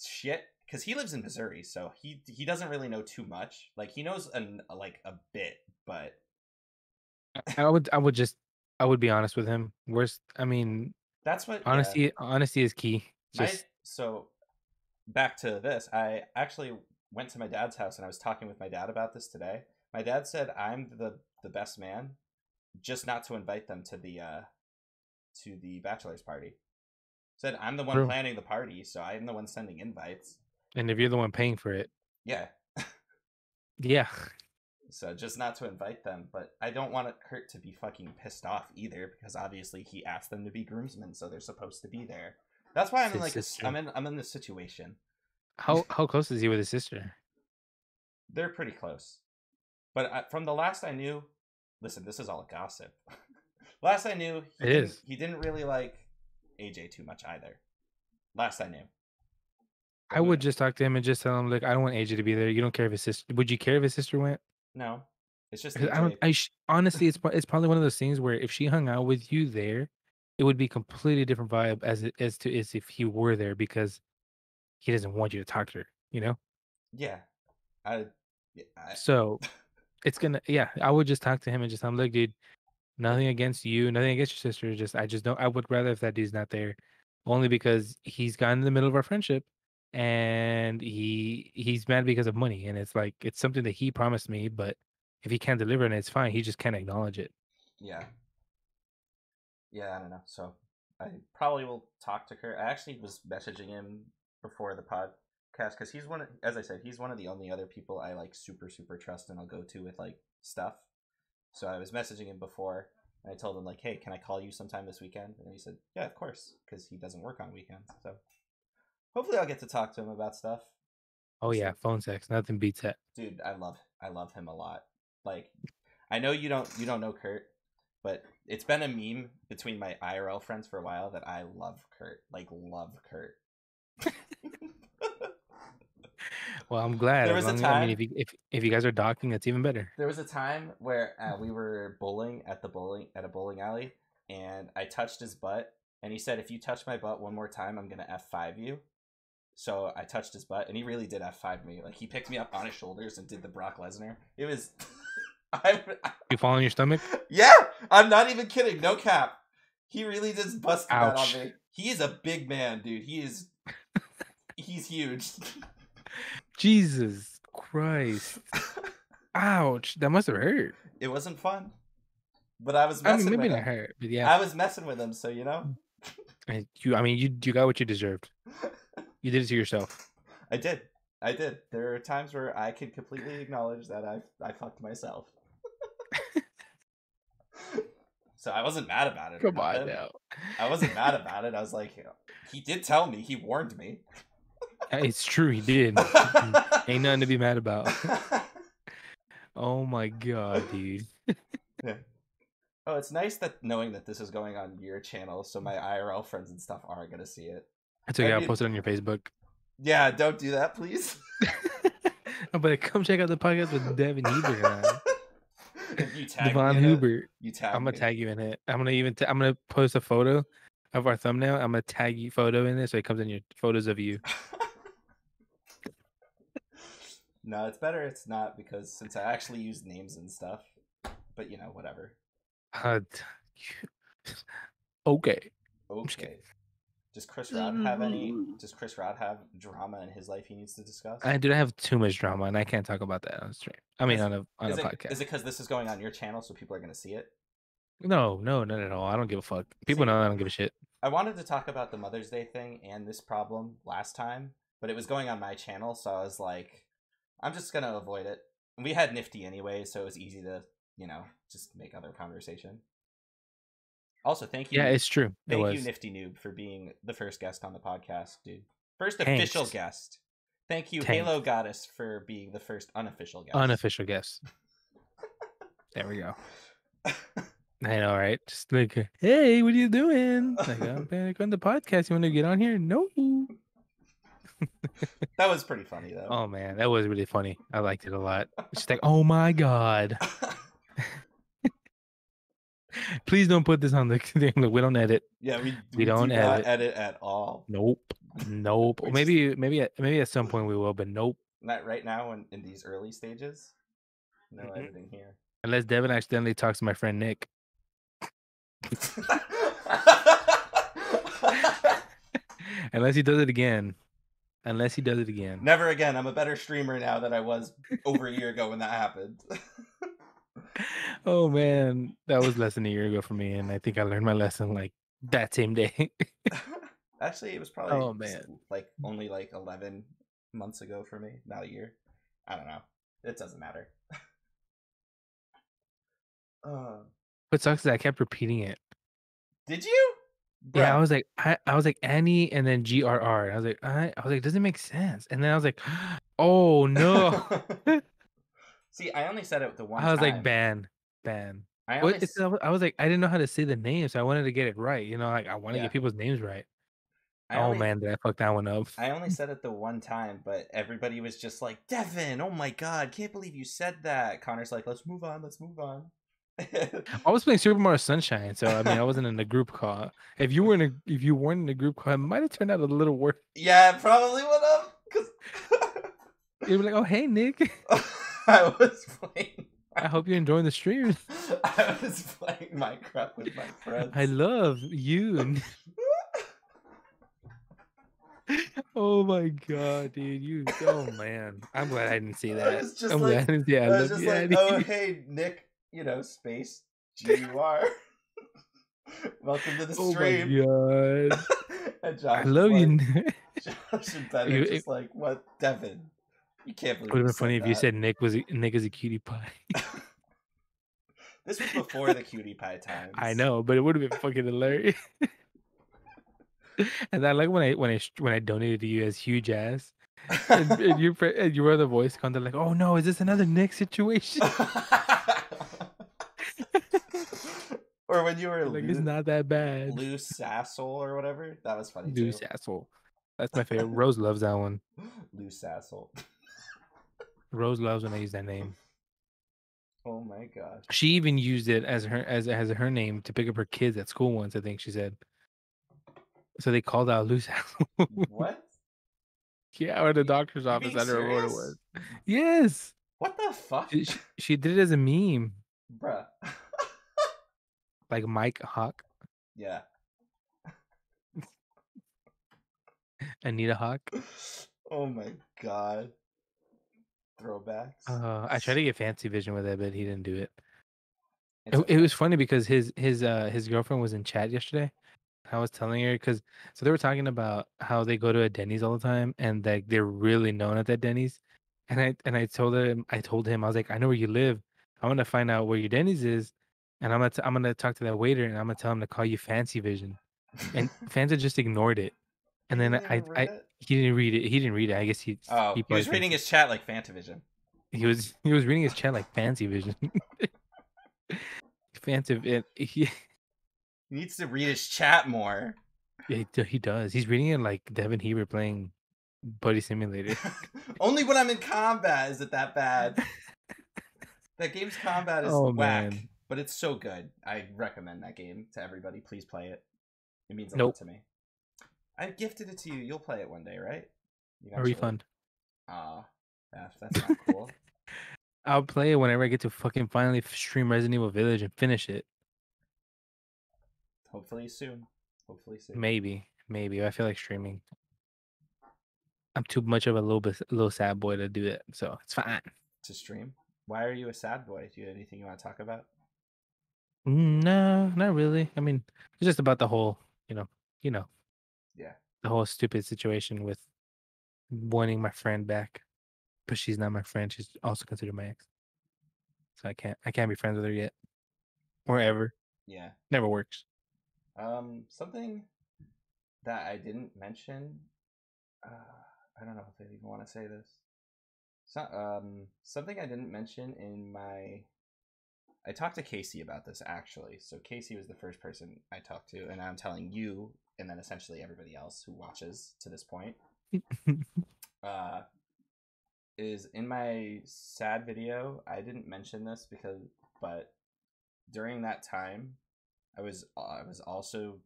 shit? Because he lives in Missouri, so he doesn't really know too much. Like, he knows like a bit, but I would be honest with him. Worst. I mean, that's what. Yeah. honesty is key. My Just so back to this. I actually went to my dad's house and I was talking with my dad about this today. My dad said I'm the best man, just not to invite them to the bachelor's party. Said I'm the one true. planning the party, so I'm the one sending invites. And if you're the one paying for it, Yeah. yeah. So just not to invite them, but I don't want Kurt to be fucking pissed off either because obviously he asked them to be groomsmen, so they're supposed to be there. That's why I'm in His like sister. I'm in this situation. How close is he with his sister? They're pretty close. But from the last I knew, listen, this is all gossip. Last I knew, It is. he didn't really like AJ too much either. Last I knew. But I who would knows? just talk to him and just tell him, like, I don't want AJ to be there. You don't care if his sister. Would you care if his sister went? No. It's just 'Cause I don't. AJ. Honestly, it's probably one of those things where if she hung out with you there, it would be completely different vibe as if he were there because he doesn't want you to talk to her. You know. Yeah. I yeah, I So it's gonna. Yeah, I would just talk to him and just tell him, look, dude. it, Nothing against you, nothing against your sister. I just don't. I would rather if that dude's not there, only because he's gotten in the middle of our friendship, and he's mad because of money, and it's like it's something that he promised me, but if he can't deliver it, it's fine. He just can't acknowledge it. yeah. Yeah, I don't know. So I probably will talk to Kurt. I actually was messaging him before the podcast because he's as I said, he's one of the only other people I like super super trust and I'll go to with like stuff. So I was messaging him before and I told him like, hey, can I call you sometime this weekend? And he said, yeah, of course, because he doesn't work on weekends. So hopefully I'll get to talk to him about stuff. Oh We'll yeah, see. phone sex, nothing beats that. Dude, I love him a lot. Like, I know you don't know Kurt, but it's been a meme between my IRL friends for a while that I love Kurt. Like, love Kurt. Well, I'm glad. there As was a long as I mean, time if you guys are docking, that's even better. there was a time where we were bowling at a bowling alley, and I touched his butt, and he said, "If you touch my butt one more time, I'm gonna F5 you." So I touched his butt, and he really did F5 me. Like he picked me up on his shoulders and did the Brock Lesnar. It was, I, You fall on your stomach? yeah, I'm not even kidding. No cap. He really just busted that on Ouch! me. He is a big man, dude. He's huge. Jesus Christ! Ouch! That must have hurt. It wasn't fun, but I was I mean, messing maybe with not him. hurt, but yeah. I was messing with him, so you know. I mean, you got what you deserved. You did it to yourself. I did. I did. There are times where I can completely acknowledge that I fucked myself. So I wasn't mad about it or Come on nothing. now. I wasn't mad about it. I was like, he did tell me. He warned me. It's true, he did. Ain't nothing to be mad about. Oh my god, dude. Yeah. Oh, it's nice that knowing that this is going on your channel, so my IRL friends and stuff aren't gonna see it. It's okay, I'll post it on your Facebook. Yeah, don't do that, please. But come check out the podcast with Devin Huber. If you tag me Devon in it, Huber. you tag I'm gonna me. tag you in it. I'm gonna post a photo of our thumbnail. I'm gonna tag you photo in it so it comes in your photos of you. No, it's better it's not because since I actually use names and stuff. But you know, whatever. Uh, okay. Okay. Does Chris Rod have drama in his life he needs to discuss? I have too much drama and I can't talk about that on stream. I mean on a Is it podcast. because this is going on your channel so people are gonna see it? No, not at all. I don't give a fuck. People See, know I don't give a shit. I wanted to talk about the Mother's Day thing and this problem last time, but it was going on my channel, so I was like, I'm just gonna avoid it. And we had Nifty anyway, so it was easy to, just make other conversation. Also, thank you. Yeah, it's true. Thank you, Nifty Noob, for being the first guest on the podcast, dude. First Thanks. official guest. Thank you, Thanks. Halo Goddess, for being the first unofficial guest. Unofficial guest. There we go. I know, right? Just like, hey, what are you doing? Like, I'm back on the podcast. You want to get on here? No. That was pretty funny though. Oh man, that was really funny. I liked it a lot. She's like, oh my god, please don't put this on the thing. We don't edit. Yeah, we We we do don't not edit. edit at all. Nope. Nope. Or We just maybe at some point we will, but nope. not right now in these early stages. No Mm-mm. editing here. Unless Devin accidentally talks to my friend Nick. Unless he does it again. Unless he does it again. Never again. I'm a better streamer now than I was over a year ago when that happened. Oh man, that was less than a year ago for me, and I think I learned my lesson like that same day. Actually, it was probably Oh man. like only like 11 months ago for me, not a year. I don't know. It doesn't matter. Uh, What sucks is I kept repeating it. did you? Yeah, Bruh. I was like Annie and then GRR. I was like, doesn't make sense. And then I was like, oh no. See, I only said it the one I was like, time. ban. I What only it's I was like, I didn't know how to say the name, so I wanted to get it right. Like I want to yeah. get people's names right. I Oh only man, did I fuck that one up? I only said it the one time, but everybody was just like, "Devin, oh my god, can't believe you said that." Connor's like, "Let's move on. Let's move on." I was playing Super Mario Sunshine, so I mean, I wasn't in a group call. If you weren't in a group call, it might have turned out a little worse. Yeah, probably would have. Cause You'd be like, "Oh, hey, Nick, I was playing. I hope you're enjoying the stream. I was playing Minecraft with my I friends. love you." Oh my god, dude! Oh man, I'm glad I didn't see I that. was just I'm like, glad I didn't see. I I was love just you, like, Addy. oh hey Nick, space GUR. Welcome to the Oh my stream. god, And I Josh is love you. like, Nick. Josh and Ben are It just like, what, Devin? You can't would believe have you been said funny if you that. said Nick is a cutie pie. This was before the cutie pie I times. know, but it would have been fucking hilarious. And I like when I donated to you as huge ass, and you were the voice content like, oh no, is this another Nick situation? Or when you were You're like, it's not that bad. loose sassel or whatever. That was funny too. Loose asshole. That's my favorite. Rose loves that one. Loose sassel. Rose loves when I use that name. Oh my gosh. She even used it as her name to pick up her kids at school once, I think she said. So they called out loose asshole. What? Yeah, or the doctor's You office. being I don't remember what it serious? was. Yes. What the fuck? She did it as a meme. Bruh. Like Mike Hawk, Yeah. Anita Hawk. Oh my god. Throwbacks. I tried to get Fancy Vision with it, but he didn't do it. It's It okay. was funny because his girlfriend was in chat yesterday. I was telling her because so they were talking about how they go to a Denny's all the time and like they're really known at that Denny's. And I told him I was like, I know where you live. I want to find out where your Denny's is, and I'm gonna talk to that waiter and I'm gonna tell him to call you Fancy Vision. And Fancy just ignored it. He And then didn't even read I it? he didn't read it. He didn't read it. I guess Oh, he he probably was thinks reading his chat like Fantavision. he was reading his chat like Fancy Vision. Fancy it. He needs to read his chat more. He does. He's reading it like Devin Heber playing Buddy Simulator. Only when I'm in combat is it that bad. That game's combat is Oh whack, man. but it's so good. I recommend that game to everybody. Please play it. It means a lot Nope. to me. I gifted it to you. You'll play it one day, right? A Eventually. refund. Aw, that's not cool. I'll play it whenever I get to fucking finally stream Resident Evil Village and finish it. Hopefully soon. Hopefully soon. Maybe. I feel like streaming. I'm too much of a little sad boy to do it, so it's fine. To stream? Why are you a sad boy? Do you have anything you want to talk about? No, not really. I mean, it's just about the whole, you know, Yeah. the whole stupid situation with wanting my friend back, but she's not my friend. She's also considered my ex, so I can't be friends with her yet or ever. Yeah. Never works. Something that I didn't mention. I don't know if I even want to say this. So, something I didn't mention in my I talked to Casey about this actually. So Casey was the first person I talked to, and I'm telling you, and then essentially everybody else who watches to this point, uh, is in my sad video. I didn't mention this but during that time, I was also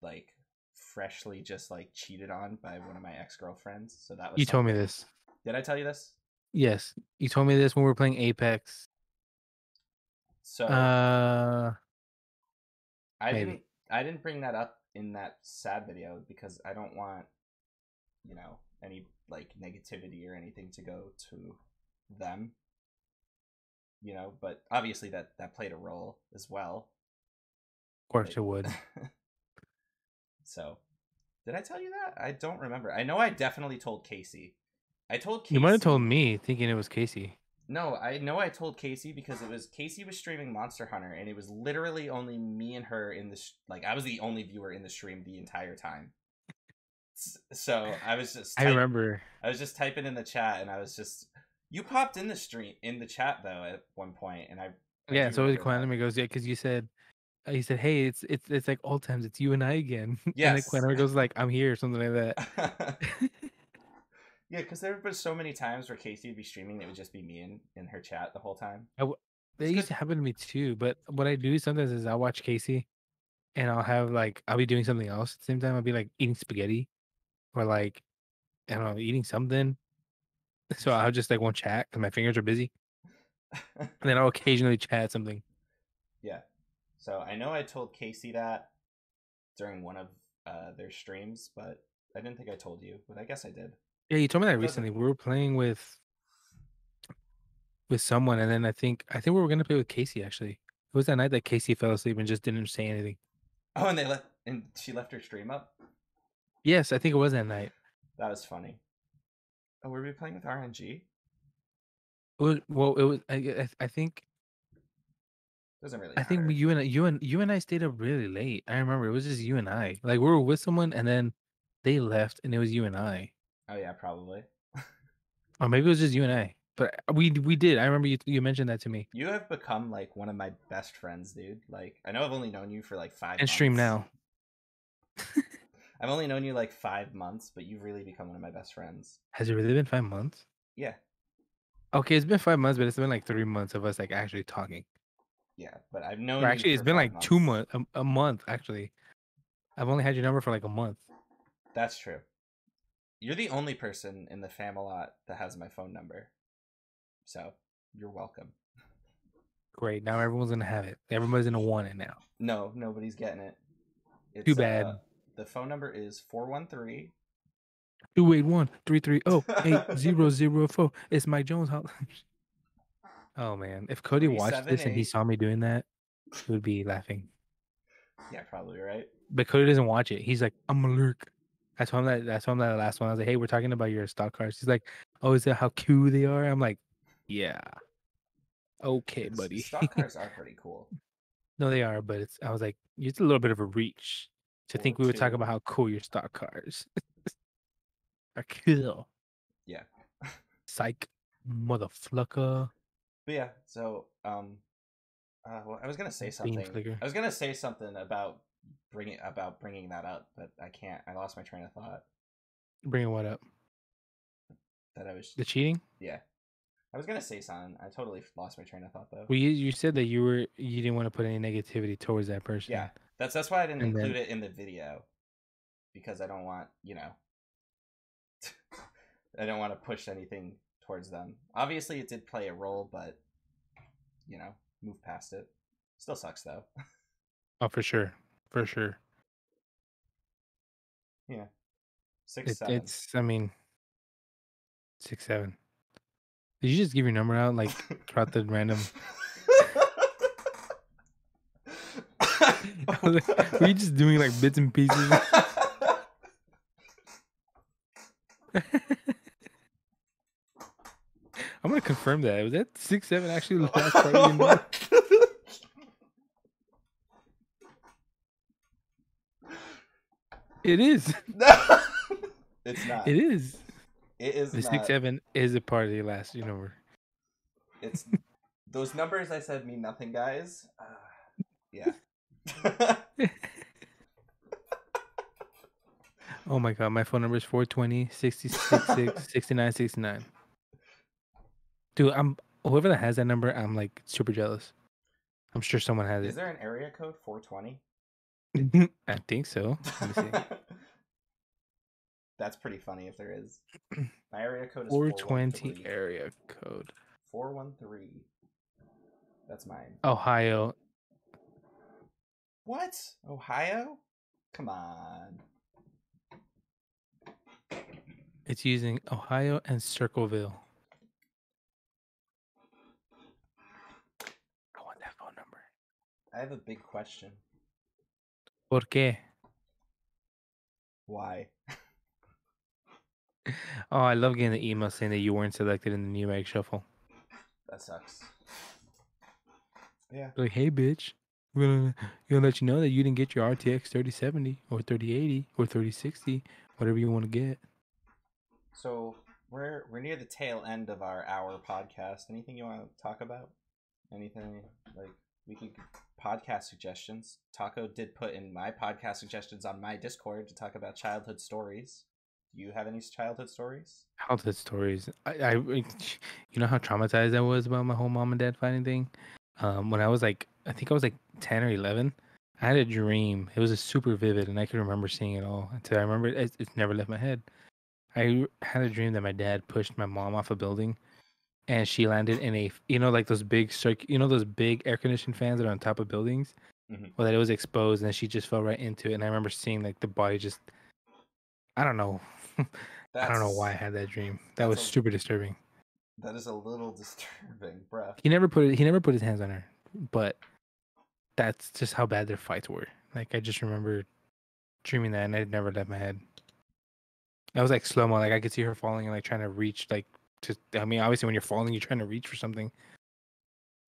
like freshly just like cheated on by one of my ex-girlfriends. So that was You told me something. this. Did I tell you this? Yes, you told me this when we were playing Apex. So Uh, I didn't maybe. I didn't bring that up in that sad video because I don't want, any like negativity or anything to go to them, but obviously that played a role as well. Of course Like it would. so did I tell you that? I don't remember. I know I definitely told Casey. I told You might have told Casey. me thinking it was Casey. No, I know I told Casey because it was Casey was streaming Monster Hunter, and it was literally only me and her in the like I was the only viewer in the stream the entire time. So I remember. I was just typing in the chat, and I was just you popped in the stream in the chat though at one point, and I Yeah, do so remember that. Quantum goes, yeah, because you said, hey, it's like old times. It's you and I again. And then Yes. Quantum goes like, I'm here, or something like Yeah, that. because there have been so many times where Casey would be streaming, it would just be me in her chat the whole time. I w- It's that good. used to happen to me too. But what I do sometimes is I watch Casey, and I'll be doing something else at the same time. I'll be like eating spaghetti, or like I don't know, eating something. So I'll just like won't chat because my fingers are busy, and then I'll occasionally chat something. Yeah. So I know I told Casey that during one of their streams, but I didn't think I told you, but I guess I did. Yeah, you told me that It doesn't. recently. We were playing with someone, and then I think we were gonna play with Casey actually. It was that night that Casey fell asleep and just didn't say anything. Oh, and she left her stream up. Yes, I think it was that night. That was funny. Oh, were we playing with RNG? It was. I think Doesn't really I think matter. you and I stayed up really late. I remember it was just you and I. Like we were with someone, and then they left, and it was you and I, Oh yeah, probably. or maybe it was just you and I. But we did. I remember you mentioned that to me. You have become like one of my best friends, dude. Like I know I've only known you for like five And stream months. now. I've only known you like 5 months, but you've really become one of my best friends. Has it really been 5 months? Yeah, Okay, it's been 5 months, but it's been like 3 months of us like actually talking. yeah. But I've Or known you actually, it's for been five like 2 months, months. a month actually. I've only had your number for like a month. That's true. You're the only person in the Famalot that has my phone number. So you're welcome. Great. Now everyone's gonna have it. Everybody's gonna want it now. No, nobody's getting it. Too It's bad. the phone number is 413. 281-330-8004. It's Mike Jones. Oh man, if Cody watched this and he 378. saw me doing that, he would be laughing. Yeah, probably right. But Cody doesn't watch it. He's like, I'm a lurk. That's why I'm that last one. I was like, hey, we're talking about your stock cars. He's like, oh, is that how cute they are? I'm like, yeah, okay, buddy. Stock cars are pretty cool. No, they are, but I was like, it's a little bit of a reach to think we would talk 42. about how cool your stock cars are. Cool. Yeah. Psych, motherfucker. But yeah, so well, I was gonna say Bean something. flicker. I was gonna say something about bringing that up, but I can't. I lost my train of thought. Bringing what up? That I was. The cheating? Yeah, I was gonna say something. I totally lost my train of thought though. Well, you said that you didn't want to put any negativity towards that Yeah, person, that's why I didn't and include then it in the video because I don't want I don't want to push anything towards them. Obviously, it did play a role, but move past it. Still sucks though. oh, for sure, for sure. Yeah, 6-7. It's I mean 6-7. Did you just give your number out like throughout the random? Were you just doing like bits and pieces? I'm gonna confirm that. Was that 6-7 actually the last part of your number? It is. No, it's not. It is. It is The not. 6-7 is a part of your last number. It's Those numbers I said mean nothing, guys. Yeah. Oh my god, my phone number is 420-666-6969. Dude, whoever that has that number, I'm like super jealous. I'm sure someone has Is it. there an area code 420? I think so. Let me see. That's pretty funny if there is. My area code is 420 413. area code. 413. That's mine. Ohio. What? Ohio? Come on. It's using Ohio and Circleville. I want that phone number. I have a big question. ¿Por qué? Why? Oh, I love getting the email saying that you weren't selected in the New Mag Shuffle. That sucks. Yeah. Like, hey, bitch, we're gonna let you know that you didn't get your RTX 3070 or 3080 or 3060, whatever you want to get. So we're near the tail end of our hour podcast. Anything you want to talk about? Anything like we could podcast suggestions? Taco did put in my podcast suggestions on my Discord to talk about childhood stories. Do you have any childhood stories? Childhood stories. You know how traumatized I was about my whole mom and dad fighting thing. When I was like, I think I was like 10 or 11. I had a dream. It was a super vivid, and I can remember seeing it all until I remember it's never left my head. I had a dream that my dad pushed my mom off a building, and she landed in a, like those big those big air conditioned fans that are on top of buildings. Mm-hmm. Well, that it was exposed, and she just fell right into it. And I remember seeing like the body just, I don't know, I don't know why I had that dream. That was super disturbing. That is a little disturbing, bruh. He never put his hands on her, but that's just how bad their fights were. Like I just remember dreaming that, and it never left my head. That was like slow mo. Like I could see her falling and like trying to reach, like to. I mean, obviously when you're falling, you're trying to reach for something,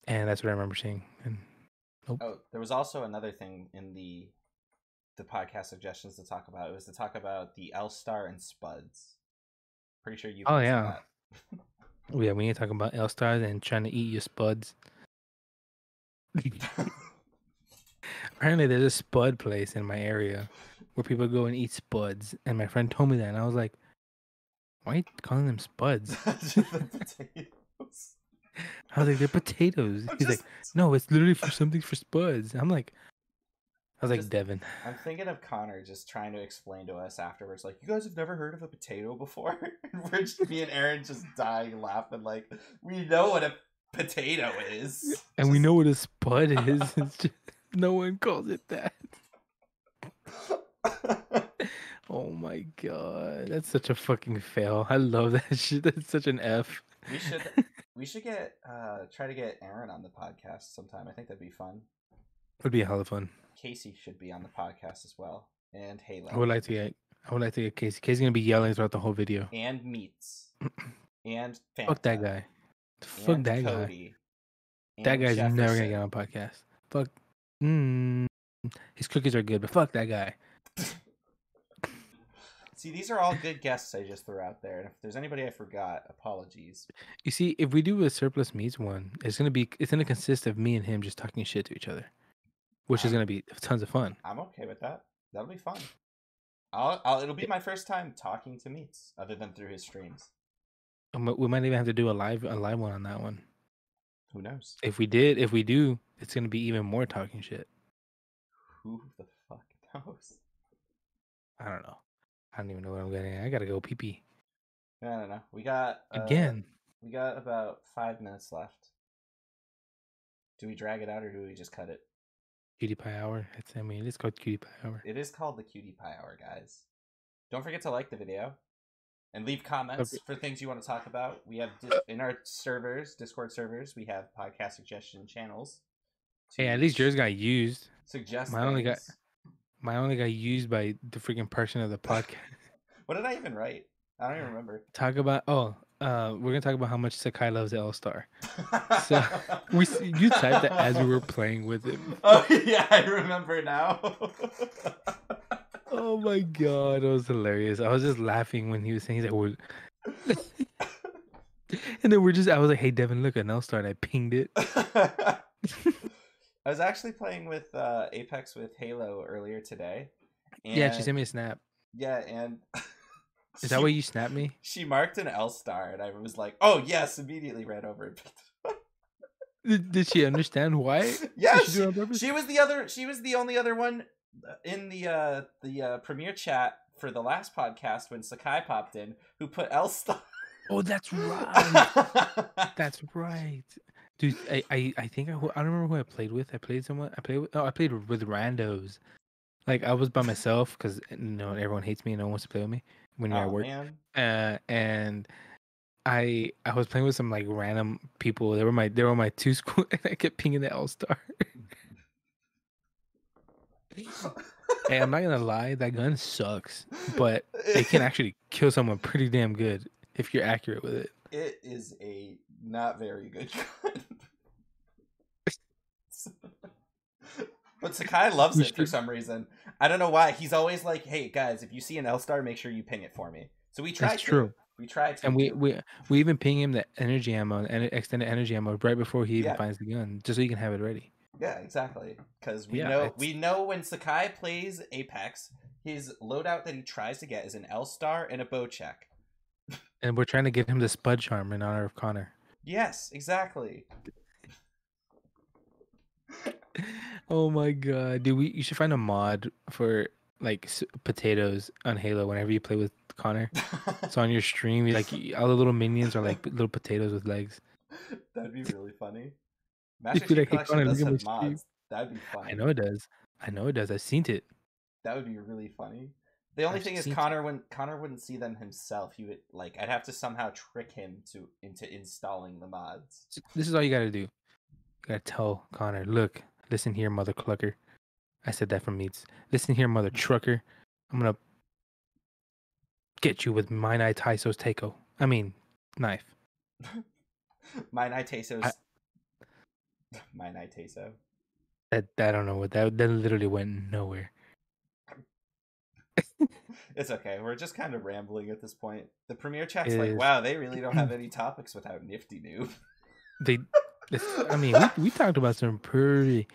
and that's what I remember seeing. And nope. Oh, there was also another thing in the podcast suggestions to talk about. It was to talk about the L-Star and Spuds. Pretty sure you. Oh yeah. That. Oh yeah, we need to talk about L-Stars and trying to eat your spuds. Apparently, there's a spud place in my area where people go and eat spuds, and my friend told me that, and I was like, "Why are you calling them spuds?" Potatoes. I was like, "They're potatoes." He's like, "No, it's literally for something for spuds." I was like, Devin. I'm thinking of Connor just trying to explain to us afterwards, like, you guys have never heard of a potato before? And we're just, me and Aaron just dying laughing, like, we know what a potato is. And we know what a spud is. It's just, no one calls it that. Oh my god. That's such a fucking fail. I love that shit. That's such an F. We should get try to get Aaron on the podcast sometime. I think that'd be fun. Would be a hell of fun. Casey should be on the podcast as well, and Halo. I would like to get Casey. Casey's gonna be yelling throughout the whole video. And Meats. And Fanta. Fuck that guy. Fuck that Cody. Guy. That guy's Jefferson. never gonna get on a podcast. Fuck. His cookies are good, but fuck that guy. See, these are all good guests I just threw out there. And if there's anybody I forgot, apologies. You see, if we do a surplus meats one, it's gonna consist of me and him just talking shit to each other, which is gonna be tons of fun. I'm okay with that. That'll be fun. It'll be my first time talking to Meats, other than through his streams. We might even have to do a live one on that one. Who knows? If we do, it's gonna be even more talking shit. Who the fuck knows? I don't know. I don't even know what I'm getting at. I gotta go pee pee. No. We got again. We got about 5 minutes left. Do we drag it out or do we just cut it? Cutie Pie Hour. It's called Cutie Pie Hour. It is called the Cutie Pie Hour, guys. Don't forget to like the video and leave comments for things you want to talk about. We have in our servers, Discord servers, we have podcast suggestion channels. Hey, at least yours got used. Suggest Mine only got used by the freaking person of the podcast. What did I even write? I don't even remember. We're gonna talk about how much Sakai loves L-Star. So you typed that as we were playing with it. Oh yeah, I remember now. Oh my god, it was hilarious. I was just laughing when he was saying, he's like, And then I was like, hey, Devin, look, an L-Star, and I pinged it. I was actually playing with Apex with Halo earlier today, Yeah, she and sent me a snap. yeah, and Is that why you snapped me? she marked an L star, and I was like, "Oh yes!" Immediately ran over and picked it up. Did she understand why? Yeah, Did she do it on purpose? she was the other. She was the only other one in the premiere chat for the last podcast when Sakai popped in, who put L star. Oh, that's right. That's right. Dude, I think I don't remember who I played with. I played someone. I played with randos. Like I was by myself because everyone hates me and no one wants to play with me when you're at Oh work. man. And I was playing with some like random people. They were my two school, and I kept pinging the L Star. Hey, I'm not gonna lie, that gun sucks, but it can actually kill someone pretty damn good if you're accurate with it. It is a not very good gun. But Sakai loves We it for should. some reason. I don't know why. He's always like, "Hey guys, if you see an L star, make sure you ping it for me." So we try That's to. true. We try And to. we even ping him the energy ammo and extended energy ammo right before he even Yeah. finds the gun, just so he can have it ready. Yeah, exactly. Because we Yeah, know it's we know when Sakai plays Apex, his loadout that he tries to get is an L star and a bow check. and we're trying to get him the Spud Charm in honor of Connor. Yes, exactly. Oh my god, dude! You should find a mod for like potatoes on Halo whenever you play with Connor. So on your stream, all the little minions are like little potatoes with legs. That'd be really funny. Just Master be Chief like, hey Collection Connor, does look at my have stream. mods. That'd be I funny. know it does. I know it does. I've seen it. That would be really funny. The only I've thing is seen Connor wouldn't see them himself. He would like I'd have to somehow trick him into installing the mods. it. This is all you gotta do. You gotta tell Connor, look, listen here, mother clucker. I said that from Meats. Listen here, mother trucker. I'm gonna get you with mine eye Taiso's Takeo. I mean, knife. My I, Niteso's my Niteso. I don't know what that literally went nowhere. It's okay. We're just kind of rambling at this point. The premiere chat's like, Is wow, they really don't have any topics without Nifty Noob. they? I mean, we talked about some pretty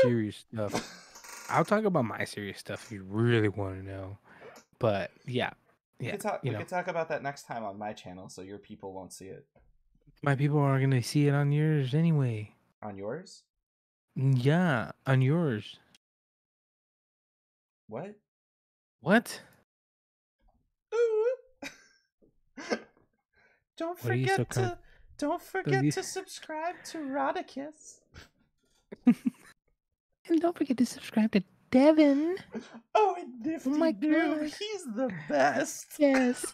serious stuff. I'll talk about my serious stuff if you really want to know. But yeah, We yeah, could talk. We could talk about that next time on my channel, so your people won't see it. my people are gonna see it on yours anyway. On yours? Yeah, on yours. What? What? Don't What are you so forget to don't forget you... to subscribe to Rodicus. And don't forget to subscribe to Devin. Oh, and Nifty Noob, he's the best. Yes.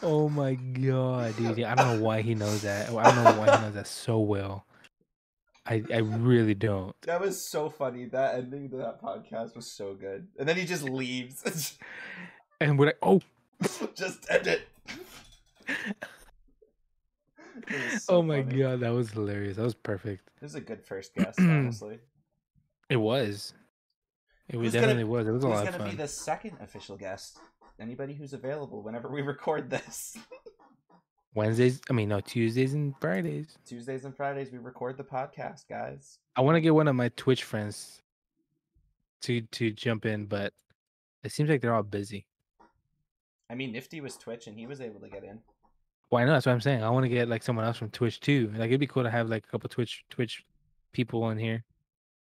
Oh my god, dude! I don't know why he knows that. I don't know why he knows that so well. I really don't. That was so funny. That ending to that podcast was so good. And then he just leaves. And we're like, oh, just end it. So oh my funny. god, that was hilarious. That was perfect. It was a good first guest, honestly. It was. It was. It was a lot of fun. Who's gonna be the second official guest? Anybody who's available whenever we record this. Tuesdays and Fridays. Tuesdays and Fridays we record the podcast, guys. I want to get one of my Twitch friends to jump in, but it seems like they're all busy. I mean, Nifty was Twitch and he was able to get in. Well, I know, that's what I'm saying. I want to get like someone else from Twitch too. Like it'd be cool to have like a couple Twitch people on here.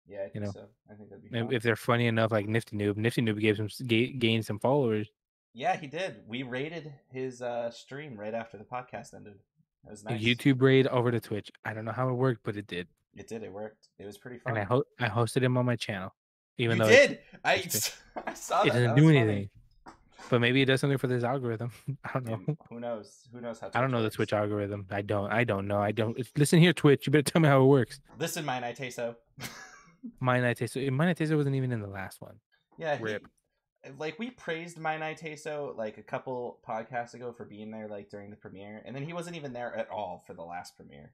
Yeah, I think so. I think that'd be fun. If they're funny enough, like Nifty Noob. Nifty Noob gained some followers. Yeah, he did. We rated his stream right after the podcast ended. It was nice. A YouTube raid over to Twitch. I don't know how it worked, but it did. It did. It worked. It was pretty fun. And I hosted him on my channel. Even you though did. I saw that. It doesn't do anything. But maybe it does something for this algorithm. I don't know. Yeah, who knows? Who knows how Twitch I don't know works. the Twitch algorithm. I don't know. Listen here, Twitch. You better tell me how it works. Listen, my Niteso. My Niteso wasn't even in the last one. Yeah, we praised my Niteso like a couple podcasts ago for being there like during the premiere, and then he wasn't even there at all for the last premiere.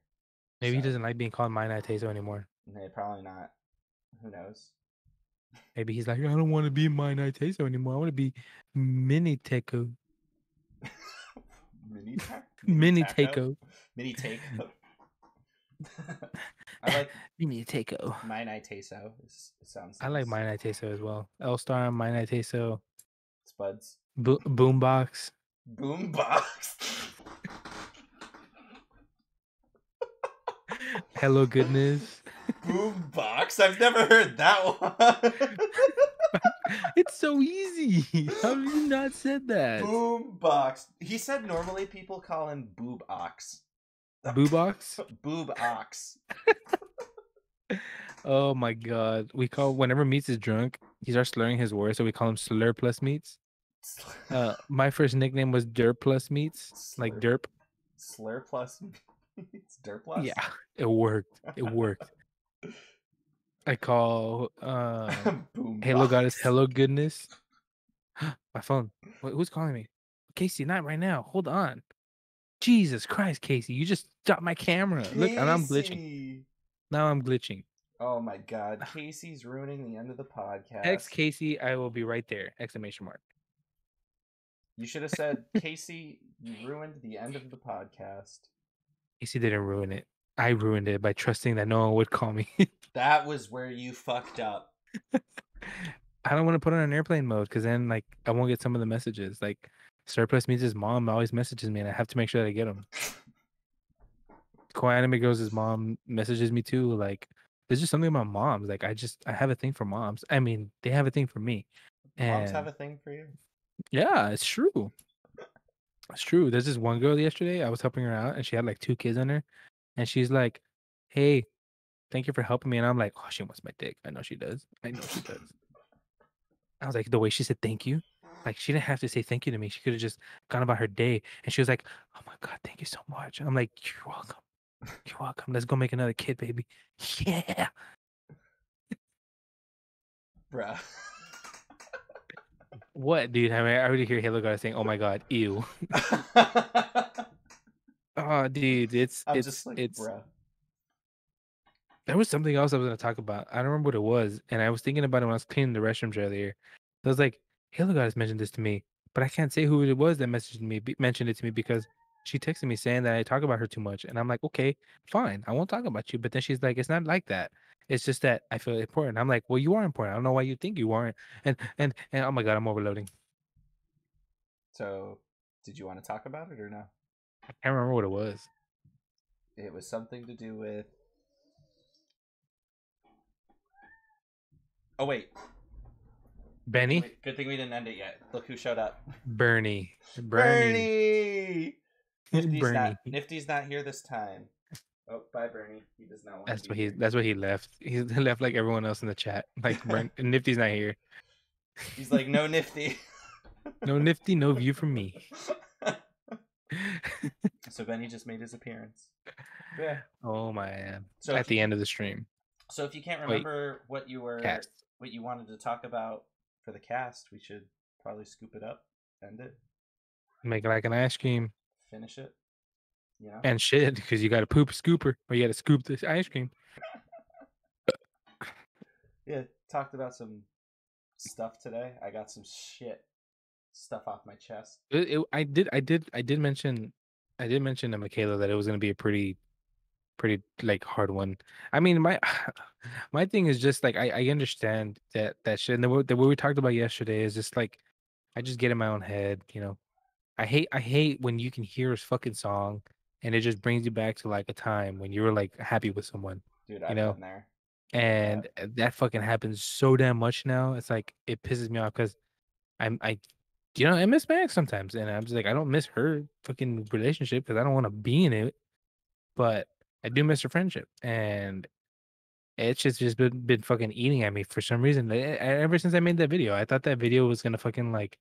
Maybe he doesn't like being called my Niteso anymore. No, probably not. Who knows? Maybe he's like, I don't want to be my Niteso anymore. I want to be Mini Teco. Mini Mini taco, taco. mini take. I like Mini taco. my niteso. It sounds I like nice. mine tasto as well. L Star, mine tasto, Spuds. boombox. Boombox. Hello goodness. Boombox. I've never heard that one. It's so easy. How have you not said that? Boombox. He said normally people call him boob ox. Boobox? Boob ox. Oh my god. We call whenever Meats is drunk, he starts slurring his words, so we call him Slur Plus Meats. My first nickname was Derp Plus Meats, like Slur. Derp. Slur plus. It's Dirt plus. Yeah, it worked. It worked. I call Halo Goddess Boombox. Hello Goodness. My phone. Wait, who's calling me? Casey, not right now. Hold on. Jesus Christ, Casey, you just stopped my camera. Look, and I'm glitching. Casey. Now I'm glitching. Oh my god, Casey's ruining the end of the Text podcast. Casey, I will be right there. Exclamation mark. You should have said, Casey, you ruined the end of the podcast. Casey didn't ruin it. I ruined it by trusting that no one would call me. That was where you fucked up. I don't want to put it on airplane mode because then like I won't get some of the messages. Like Surplus means his mom always messages me and I have to make sure that I get them. Koei Anime Girls' mom messages me too. Like there's just something about moms. Like I have a thing for moms. I mean, they have a thing for me. Moms have And a thing for you? yeah, it's true. It's true. There's this one girl yesterday. I was helping her out and she had like 2 kids on her. And she's like, "Hey, thank you for helping me." And I'm like, "Oh, she wants my dick. I know she does. I know she does." I was like, the way she said thank you, like she didn't have to say thank you to me. She could have just gone about her day. And she was like, "Oh my God, thank you so much." I'm like, "You're welcome. You're welcome. Let's go make another kid, baby." Yeah. Bruh. What, dude? I already hear Halo guys saying, "Oh my God, ew." Oh, dude, I'm just like, bruh. there was something else I was gonna talk about. I don't remember what it was, and I was thinking about it when I was cleaning the restrooms earlier. I was like, "Halo guys mentioned this to me," but I can't say who it was that mentioned it to me because she texted me saying that I talk about her too much, and I'm like, "Okay, fine, I won't talk about you." But then she's like, "It's not like that. It's just that I feel important." I'm like, "Well, you are important. I don't know why you think you aren't." And oh my God, I'm overloading. So, did you want to talk about it or no? I can't remember what it was. It was something to do with. Oh, wait. Benny, Good thing we didn't end it yet. Look who showed up. Bernie, Bernie! Bernie. Nifty's not here this time. Oh, bye, Bernie. He does not want That's to be what here. that's what he left. He left like everyone else in the chat. Like Nifty's not here. He's like, no Nifty. No Nifty, no view from me. So Benny just made his appearance. Yeah. Oh man. So At the end of the stream. if you can't Wait, remember what cast. you wanted to talk about for the cast, we should probably scoop it up, end it, Make it like an ice cream. finish it. You know. And shit, because you gotta poop a scooper or you gotta scoop this ice cream. Yeah. Talked about some stuff today. I got some stuff off my chest. I did mention to Michaela that it was gonna be a pretty like hard one. I mean, my my thing is just like I understand that shit. And the way we talked about yesterday is just like I just get in my own head, you know. I hate when you can hear a fucking song and it just brings you back to like a time when you were like happy with someone, Dude, you I've know. been there. And Bad. that fucking happens so damn much now. It's like it pisses me off because I you know I miss Max sometimes, and I'm just like I don't miss her fucking relationship because I don't want to be in it, but I do miss her friendship, and it's just been fucking eating at me for some reason. Ever since I made that video, I thought that video was gonna fucking like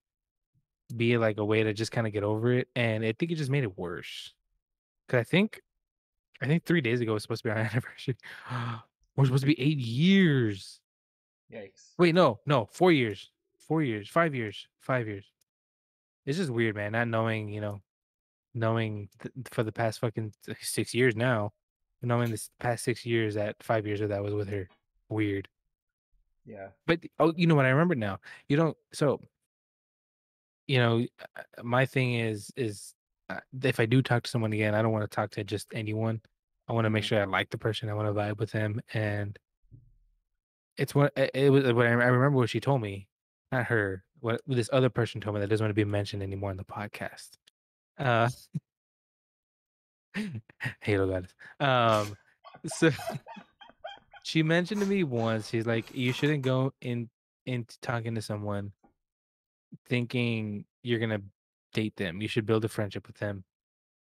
be like a way to just kind of get over it, and I think it just made it worse. Cause I think 3 days ago was supposed to be our anniversary. We're supposed to be 8 years. Yikes. Wait, no, 4 years, 4 years, 5 years, 5 years. It's just weird, man. Not knowing, you know, knowing for the past fucking 6 years now, knowing this past 6 years that 5 years of that was with her. Weird. Yeah. But oh, you know what? I remember now. You don't. So you know, my thing is if I do talk to someone again, I don't want to talk to just anyone. I want to make Mm, sure I like the person. I want to vibe with them, and it's what it was. What I remember what she told me, not her. What this other person told me that doesn't want to be mentioned anymore in the podcast. Uh, Halo goddess. So she mentioned to me once. She's like, you shouldn't go into talking to someone thinking you're gonna date them. You should build a friendship with them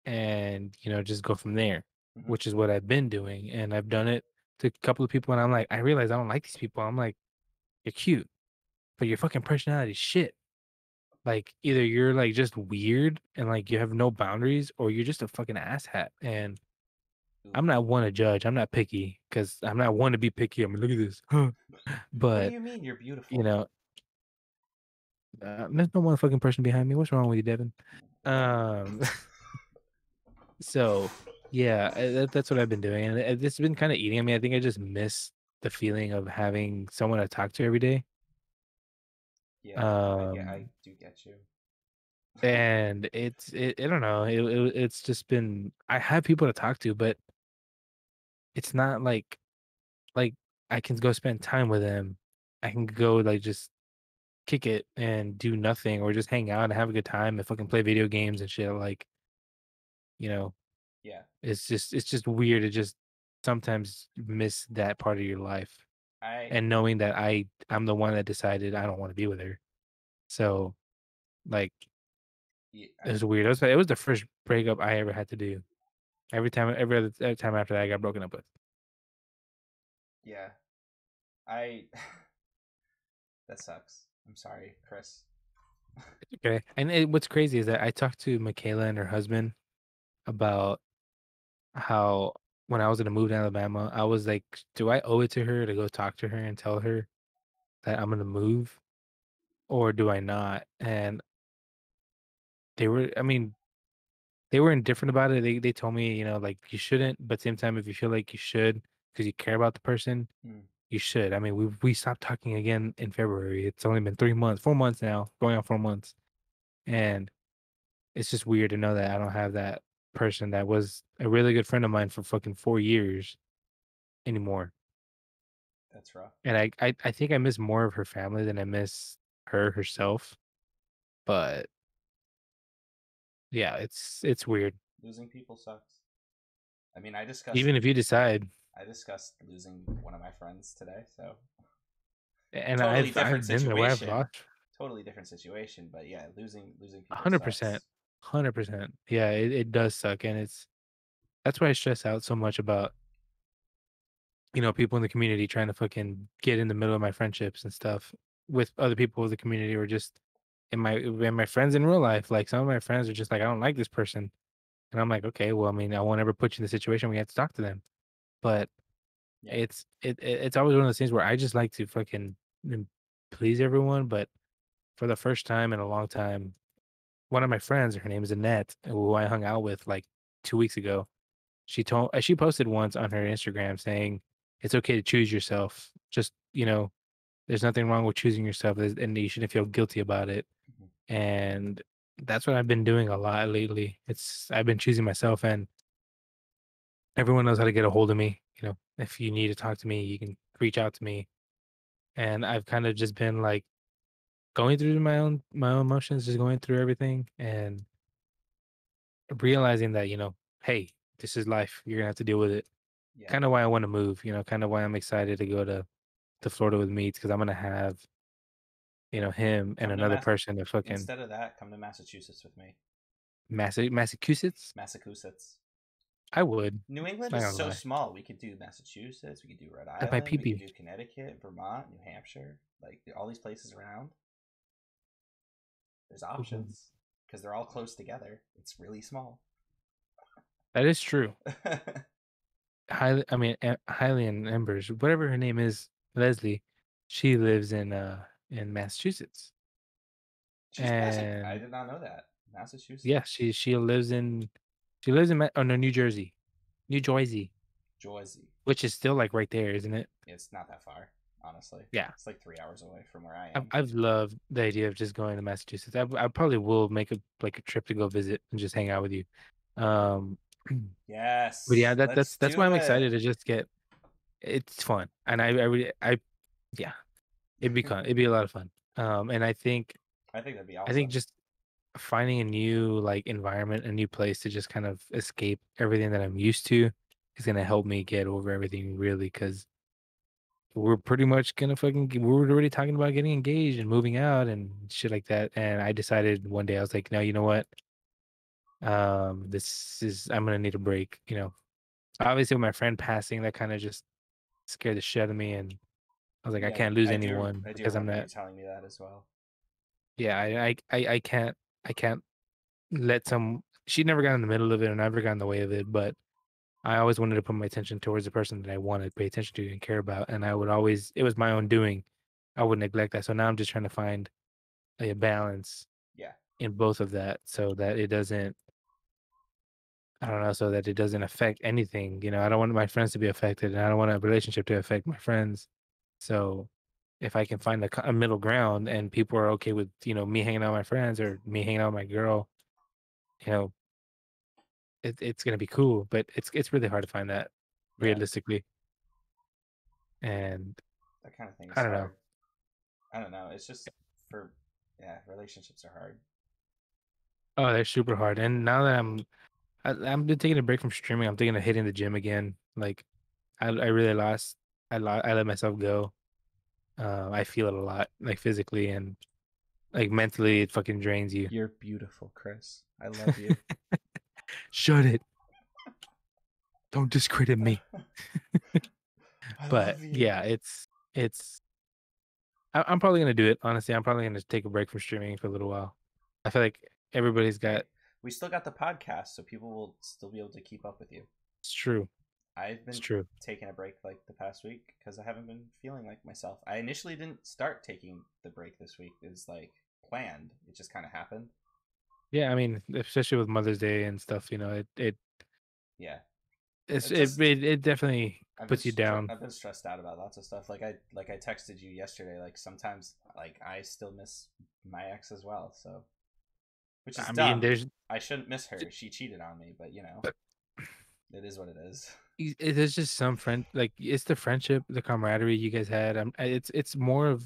and, just go from there, hmm which is what I've been doing. And I've done it to a couple of people, and I'm like, I realize I don't like these people. I'm like, you're cute, but your fucking personality is shit. Like, either you're like just weird and like you have no boundaries, or you're just a fucking asshat. And Ooh. I'm not one to judge. I'm not picky because I'm not one to be picky. I'm like, look at this. What do But, you mean you're you beautiful? know, there's no one fucking person behind me. What's wrong with you, Devin? Whatever. Um, So, yeah, that's what I've been doing, and it's been kinda eating at me. I think I just miss the feeling of having someone to talk to every day. Yeah, I Um, do get you. and I don't know, it's just been I have people to talk to, but it's not like I can go spend time with them. I can go, like, just kick it and do nothing or just hang out and have a good time and fucking play video games and shit, like, you know, Yeah, it's just weird to just sometimes miss that part of your life. I And knowing that I'm the one that decided I don't wanna be with her. So, like, yeah, it was weird. It was the first breakup I ever had to do. Every time after that, I got broken up with. yeah. I that sucks. I'm sorry, Chris. Okay. And what's crazy is that I talked to Michaela and her husband about how when I was gonna move to Alabama, I was like, "Do I owe it to her to go talk to her and tell her that I'm gonna move, or do I not?" And I mean, they were indifferent about it. They told me, like, "You shouldn't," but same time, if you feel like you should because you care about the person, Hmm, you should. I mean, we stopped talking again in February. It's only been 3 months, 4 months now, going on 4 months, and it's just weird to know that I don't have that person that was a really good friend of mine for fucking 4 years anymore. that's rough. And I think I miss more of her family than I miss her herself, but yeah, it's weird. Losing people sucks. I mean, Even if you decide, I discussed losing one of my friends today, so and totally different I've been there where I've situation. lost Totally different situation, but yeah, losing people 100%, sucks. 100%. Yeah, it does suck, and that's why I stress out so much about, people in the community trying to fucking get in the middle of my friendships and stuff with other people of the community, or just in my friends in real life. Like, some of my friends are just like, I don't like this person. And I'm like, okay, well, I mean, I won't ever put you in the situation where you have to talk to them. But Yeah, it's always one of those things where I just like to fucking please everyone. But for the first time in a long time, one of my friends, her name is Annette, who I hung out with like 2 weeks ago. She posted once on her Instagram saying it's okay to choose yourself. Just, there's nothing wrong with choosing yourself, and you shouldn't feel guilty about it. mhm, And that's what I've been doing a lot lately. I've been choosing myself, and everyone knows how to get a hold of me. If you need to talk to me, you can reach out to me. And I've kind of just been like going through my own emotions, just going through everything and realizing that, hey, this is life. You're gonna have to deal with it. yeah. Kind of why I want to move, kind of why I'm excited to go to Florida with me, because I'm gonna have, him and Come to another person to fucking Instead of that, come to Massachusetts with me. Massachusetts. Massachusetts. I would. New England Not is gonna so lie. small. We could do Massachusetts. We could do Rhode That's my Island. We could peepee. do Connecticut, Vermont, New Hampshire. Like all these places around. There's Ooh, options because they're all close together. It's really small. that is true. Highly and Embers, whatever her name is, Leslie, she lives in Massachusetts. I And did not know that. yeah, Massachusetts, she lives in oh no, New Jersey. New Jersey, Jersey. which is still like right there, isn't it? It's not that far. honestly. Yeah. It's like 3 hours away from where I I've am. I've loved the idea of just going to Massachusetts. I probably will make a like a trip to go visit and just hang out with you. Um, but yeah, Yes, let's that's why do I'm it. excited to just get. It's fun, and I really yeah, it'd be a lot of fun. And I think that'd be I think awesome. just finding a new like environment, a new place to just kind of escape everything that I'm used to is gonna help me get over everything really because we're pretty much gonna we were already talking about getting engaged and moving out and shit like that. And I decided one day I was like, no, you know what? This is I'm gonna need a break. Obviously with my friend passing, that kind of just scared the shit out of me, and I was like, I Yeah, can't lose I do. anyone I do because I'm remember you not. telling me that as well. Yeah, I can't let some. She never got in the middle of it, and never got in the way of it. But I always wanted to put my attention towards the person that I wanted to pay attention to and care about, and I would always. It was my own doing. I would neglect that. So now I'm just trying to find a balance Yeah, in both of that, so that it doesn't. I don't know, so that it doesn't affect anything. I don't want my friends to be affected, and I don't want a relationship to affect my friends. So if I can find a middle ground and people are okay with, me hanging out with my friends or me hanging out with my girl, you know, it's gonna be cool. But it's really hard to find that yeah. realistically. And That kind of thing is I don't know. hard. I don't know. It's just for yeah, relationships are hard. Oh, they're super hard. And now that I'm been taking a break from streaming, I'm thinking of hitting the gym again. Like I really lost I let myself go. I feel it a lot, like physically and like mentally it fucking drains you. You're beautiful, Chris. I love you. Shut it. Don't discredit me. I But love you. yeah, it's I'm probably gonna do it. Honestly, I'm probably gonna take a break from streaming for a little while. I feel like everybody's got. Hey, we still got the podcast, so people will still be able to keep up with you. It's true. I've It's been true. taking a break like the past week because I haven't been feeling like myself. I initially didn't start taking the break this week. It was like planned. It just kind of happened. Yeah, I mean, especially with Mother's Day and stuff, Yeah. it's It it just it, it definitely puts you down. I've been stressed out about lots of stuff. Like I texted you yesterday. Like sometimes like I still miss my ex as well. So which is I mean, dumb. I shouldn't miss her. She cheated on me, but it is what it is. there's just some friend like it's the friendship, the camaraderie you guys had. It's more of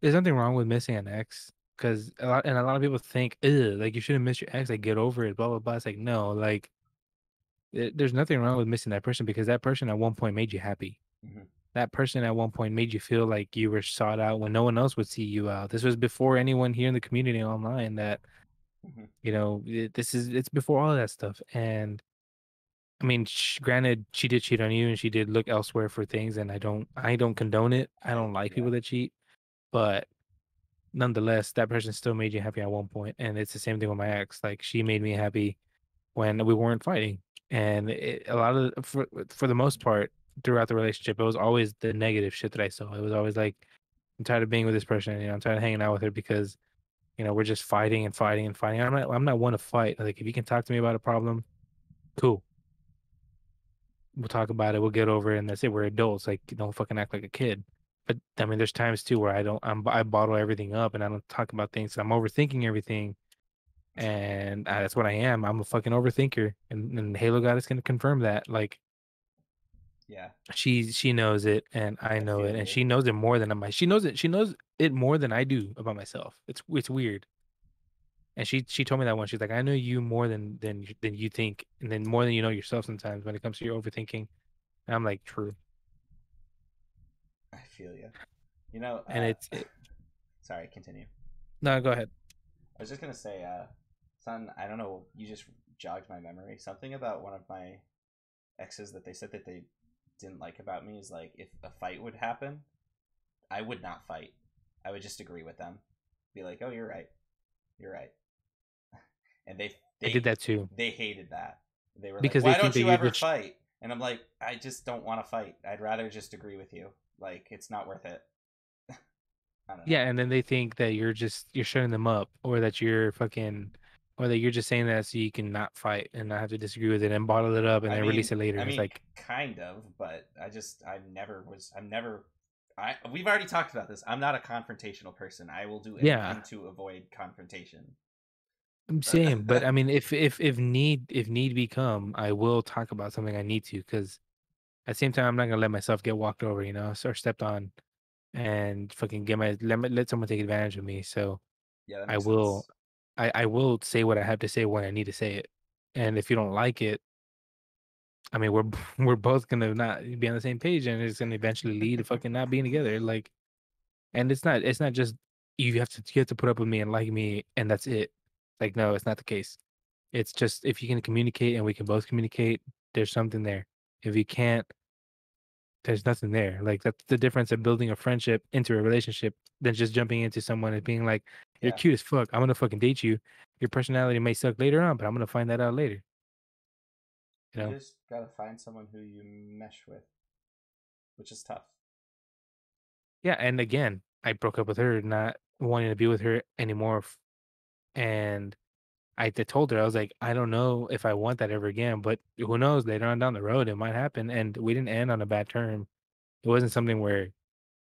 there's nothing wrong with missing an ex because a lot of people think, ugh, like you shouldn't miss your ex, like get over it, blah blah blah. It's like no, like there's nothing wrong with missing that person because that person at one point made you happy. Hmm. That person at one point made you feel like you were sought out when no one else would see you out. This was before anyone here in the community online that, Hmm. it's before all of that stuff. And I mean, granted, she did cheat on you and she did look elsewhere for things. And I don't condone it. I don't like Yeah. people that cheat, but nonetheless, that person still made you happy at one point. And it's the same thing with my ex. Like she made me happy when we weren't fighting. And a lot of for the most part throughout the relationship, it was always the negative shit that I saw. It was always like, I'm tired of being with this person. I'm tired of hanging out with her because we're just fighting and fighting and fighting. I'm not one to fight. Like if you can talk to me about a problem, cool. We'll talk about it. We'll get over it, and that's it. We're adults. Like don't fucking act like a kid. But I mean, there's times too where I bottle everything up and I don't talk about things. I'm overthinking everything, and that's what I am. I'm a fucking overthinker, and Halo God is gonna confirm that. Like Yeah. she knows it, and I I know feel it, and you. she knows it more than I. She knows it. She knows it more than I do about myself. It's weird. And she told me that once. She's like, I know you more than you think, and then more than you know yourself sometimes when it comes to your overthinking. And I'm like, true. I feel you. You know, And sorry, continue. no, go ahead. I was just gonna say, son, I don't know. You just jogged my memory. Something about one of my exes that they said that they didn't like about me is like if a fight would happen, I would not fight. I would just agree with them, be like, "Oh, you're right," and I did that too they hated that. They were like, because they "Why think don't that you you're ever just fight?" And I'm like, "I just don't want to fight. I'd rather just agree with you. Like, it's not worth it." I don't know. yeah, and then they think that you're shutting them up, or that you're fucking, or that you're just saying that so you can not fight and not have to disagree with it and bottle it up and then release it later. I And it's mean, like, kind of, but I never we've already talked about this. I'm not a confrontational person. I will do Yeah, anything to avoid confrontation. same. But I mean, if need become, I will talk about something I need to, because at the same time, I'm not gonna let myself get walked over, or stepped on, and fucking let someone take advantage of me. So Yeah, that I makes will, sense. I will say what I have to say when I need to say it. And if you don't like it, I mean, we're both gonna not be on the same page, and it's gonna eventually lead to fucking not being together. Like, and it's not just you have to put up with me and like me, and that's it. Like, no, it's not the case. It's just if you can communicate and we can both communicate, there's something there. If you can't, there's nothing there. Like, that's the difference of building a friendship into a relationship than just jumping into someone and being like, "You're Yeah, cute as fuck. I'm gonna fucking date you. Your personality may suck later on, but I'm gonna find that out later." You you know? just gotta find someone who you mesh with, which is tough. Yeah. And again, I broke up with her, not wanting to be with her anymore, and told her, I was like, I don't know if I want that ever again, but who knows? Later on down the road, it might happen. And we didn't end on a bad term. It wasn't something where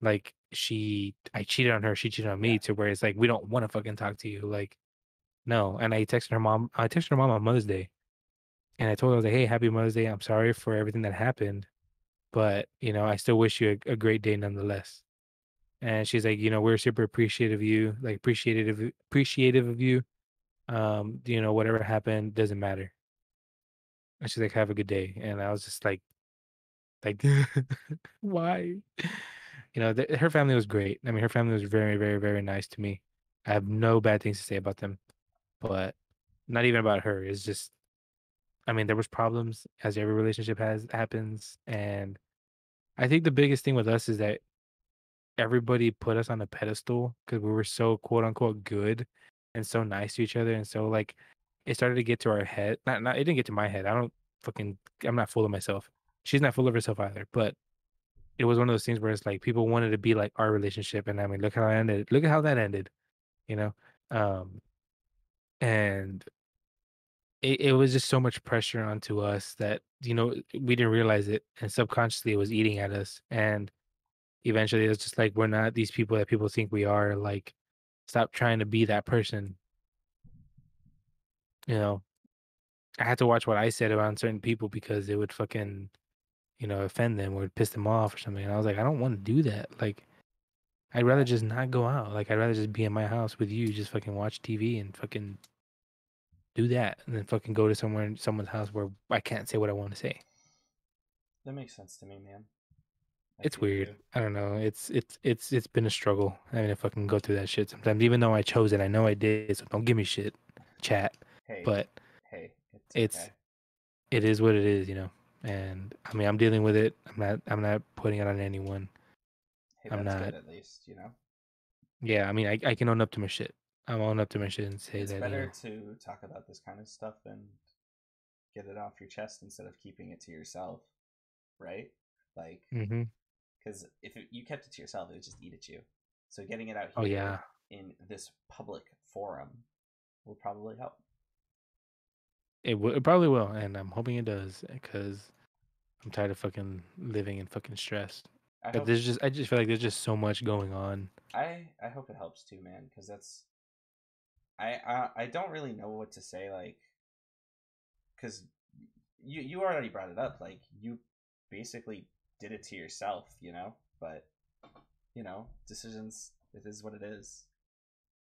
like I cheated on her, she cheated on Yeah, me, to where it's like we don't want to fucking talk to you. Like, no. And I texted her mom on Mother's Day, and I told her, I was like, hey, happy Mother's Day. I'm sorry for everything that happened, but I still wish you a great day nonetheless. And she's like, we're super appreciative of you, like appreciative of you. Whatever happened doesn't matter. And she's like, "Have a good day." And I was just like, why? Her family was great. I mean, her family was very, very, very nice to me. I have no bad things to say about them, but not even about her. It's just, I mean, there was problems, as every relationship happens, and I think the biggest thing with us is that everybody put us on a pedestal because we were so quote unquote good and so nice to each other, and so like it started to get to our head. Not it didn't get to my head. I'm not full of myself. She's not full of herself either. But it was one of those things where it's like people wanted to be like our relationship, and I mean, look how I ended. Look at how that ended. You know, um, and it was just so much pressure onto us that we didn't realize it, and subconsciously it was eating at us. And eventually, it's just like we're not these people that people think we are. Like, stop trying to be that person. You know, I had to watch what I said around certain people because it would fucking offend them or piss them off or something. And I was like, I don't want to do that. Like, I'd rather yeah. just not go out. Like, I'd rather just be in my house with you, just fucking watch TV and fucking do that, and then fucking go to someone's house where I can't say what I want to say. That makes sense to me, man. I It's feel weird. you. I don't know. It's been a struggle having to fucking go through that shit sometimes. Even though I chose it, I know I did. So don't give me shit, chat. Hey, But hey, it's it's okay. it is what it is. And I mean, I'm dealing with it. I'm not putting it on anyone. Hey, I'm that's good not. at least, you know? Yeah, I mean, I can own up to my shit. I'm own up to my shit and say It's that, better to talk about this kind of stuff and get it off your chest instead of keeping it to yourself, right? Like, hmm because you kept it to yourself, it would just eat at you. So getting it out oh here yeah, in this public forum will probably help. it probably will, and I'm hoping it does because I'm tired of fucking living in fucking stress. I But hope I just feel like there's just so much going on. I hope it helps too, man. Because I don't really know what to say. Like, because you already brought it up. Like, you basically did it to yourself, you know. But decisions. It is what it is.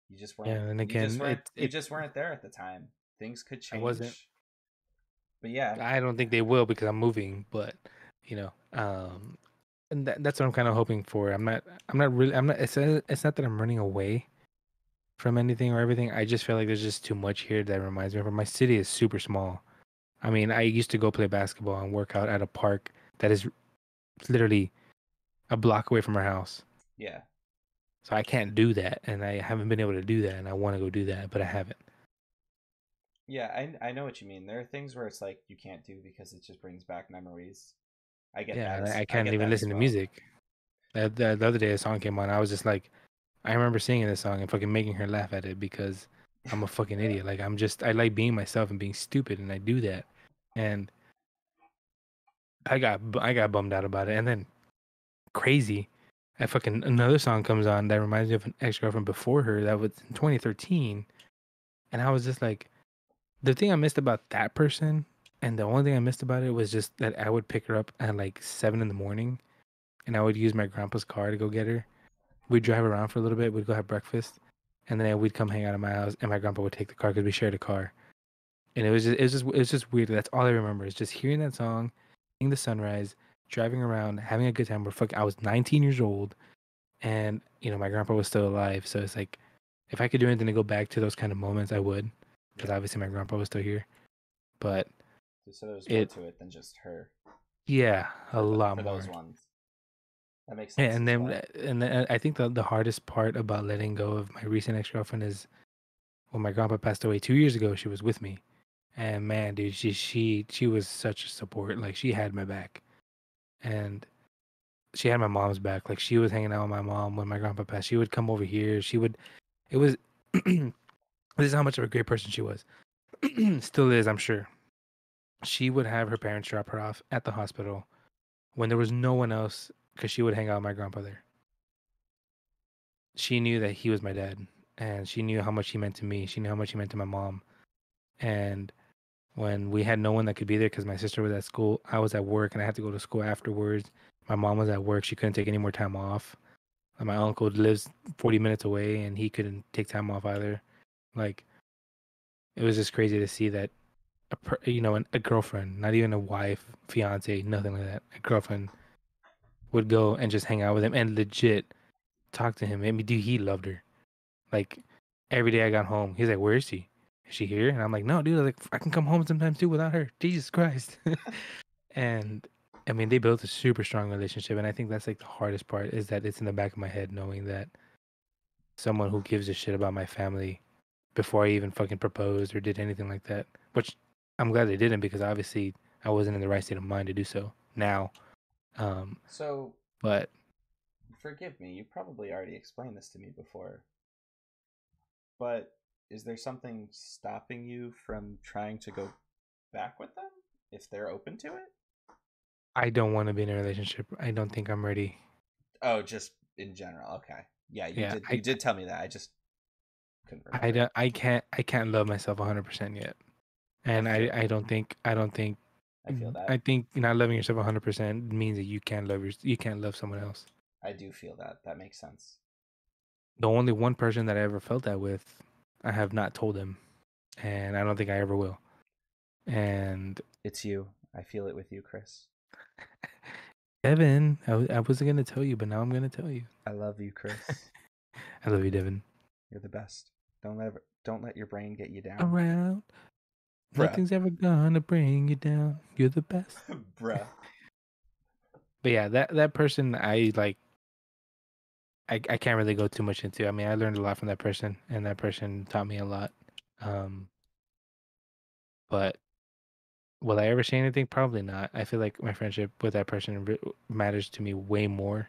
You just Yeah, weren't. and You just again, weren't. You just weren't there at the time. Things could I wasn't. change. But yeah, I don't think they will because I'm moving, but you know, um, and that's what I'm kind of hoping for. I'm not really. I'm not. It's not that I'm running away from anything or everything. I just feel like there's just too much here that reminds me of. My city is super small. I mean, I used to go play basketball and work out at a park that is literally a block away from our house. yeah, So I can't do that, and I haven't been able to do that, and I want to go do that, but I haven't. yeah. I know what you mean. There are things where it's like you can't do because it just brings back memories. Yeah, and I I can't get even that as listen to well. music. The other day, a song came on. I was just like, I remember singing this song and fucking making her laugh at it because I'm a fucking idiot. Like I like being myself and being stupid, and I do that. And I got bummed out about it, and then crazy. I fucking another song comes on that reminds me of an ex-girlfriend before her that was in 2013, and I was just like, the thing I missed about that person, and the only thing I missed about it was just that I would pick her up at like 7 in the morning, and I would use my grandpa's car to go get her. We'd drive around for a little bit. We'd go have breakfast, and then we'd come hang out at my house, and my grandpa would take the car because we shared a car. And it was just weird. That's all I remember is just hearing that song, seeing the sunrise, driving around, having a good time. I was 19 years old, and my grandpa was still alive. So it's like, if I could do anything to go back to those kind of moments, I would, because Yeah. obviously my grandpa was still here. But So there's more it, to it than just her yeah, a lot for those more. ones. That makes sense And as then well. and then I think the hardest part about letting go of my recent ex girlfriend is when my grandpa passed away 2 years ago. She was with me, and man, dude, she was such a support. Like she had my back, and she had my mom's back. Like she was hanging out with my mom when my grandpa passed. She would come over here. She would. It was. This is how much of a great person she was. Still is, I'm sure. She would have her parents drop her off at the hospital when there was no one else because she would hang out with my grandpa there. She knew that he was my dad, and she knew how much he meant to me. She knew how much he meant to my mom. And when we had no one that could be there because my sister was at school, I was at work, and I had to go to school afterwards. My mom was at work. She couldn't take any more time off. And my uncle lives 40 minutes away, and he couldn't take time off either. Like, it was just crazy to see that a girlfriend, not even a wife, fiance, nothing like that, a girlfriend would go and just hang out with him and legit talk to him. I mean, dude, he loved her. Like every day I got home, he's like, "Where is she? Is she here?" And I'm like, "No, dude. Like I can come home sometimes too without her." Jesus Christ. And I mean, they built a super strong relationship, and I think that's like the hardest part is that it's in the back of my head knowing that someone who gives a shit about my family before I even fucking proposed or did anything like that. Which I'm glad they didn't because obviously I wasn't in the right state of mind to do so now. Um, So but forgive me, you probably already explained this to me before, but is there something stopping you from trying to go back with them if they're open to it? I don't want to be in a relationship. I don't think I'm ready. Oh, just in general. Okay. Yeah, you Yeah, did. You did tell me that. I just couldn't I remember. don't, I can't love myself 100% yet. I And feel. I don't think I feel I that. think not loving yourself 100% means that you can't love someone else. I do feel that. That makes sense. The only one person that I ever felt that with, I have not told him, and I don't think I ever will. And It's you. I feel it with you, Chris. Devin, I wasn't gonna tell you, but now I'm gonna tell you. I love you, Chris. I love you, Devin. You're the best. Don't let your brain get you down. Around, Bruh. nothing's ever gonna bring you down. You're the best. Bruh. But yeah, that person I like. I can't really go too much into. I mean, I learned a lot from that person, and that person taught me a lot. Um, but will I ever say anything? Probably not. I feel like my friendship with that person matters to me way more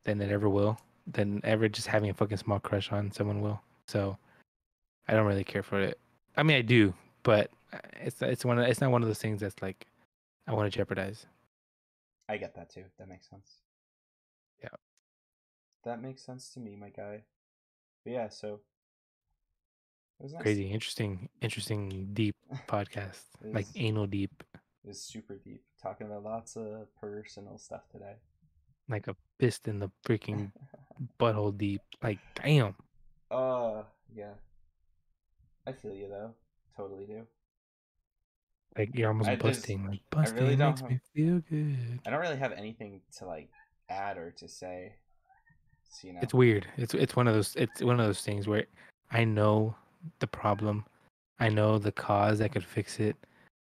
than it ever will, than ever just having a fucking small crush on someone will. So I don't really care for it. I mean, I do, but it's not one of those things that's like I want to jeopardize. I get that too. That makes sense. Yeah, That makes sense to me, my guy. But yeah, so it was nice. crazy, interesting, deep podcast, it like was anal deep, it was super deep. Talking about lots of personal stuff today. like a fist in the freaking butthole deep. Like, damn. Yeah. I feel you though. Totally do. Like you're I almost there's busting. Like I really busting don't makes have me feel good. I don't really have anything to like add or to say. So, It's weird. It's one of those things where I know the problem. I know the cause that could fix it.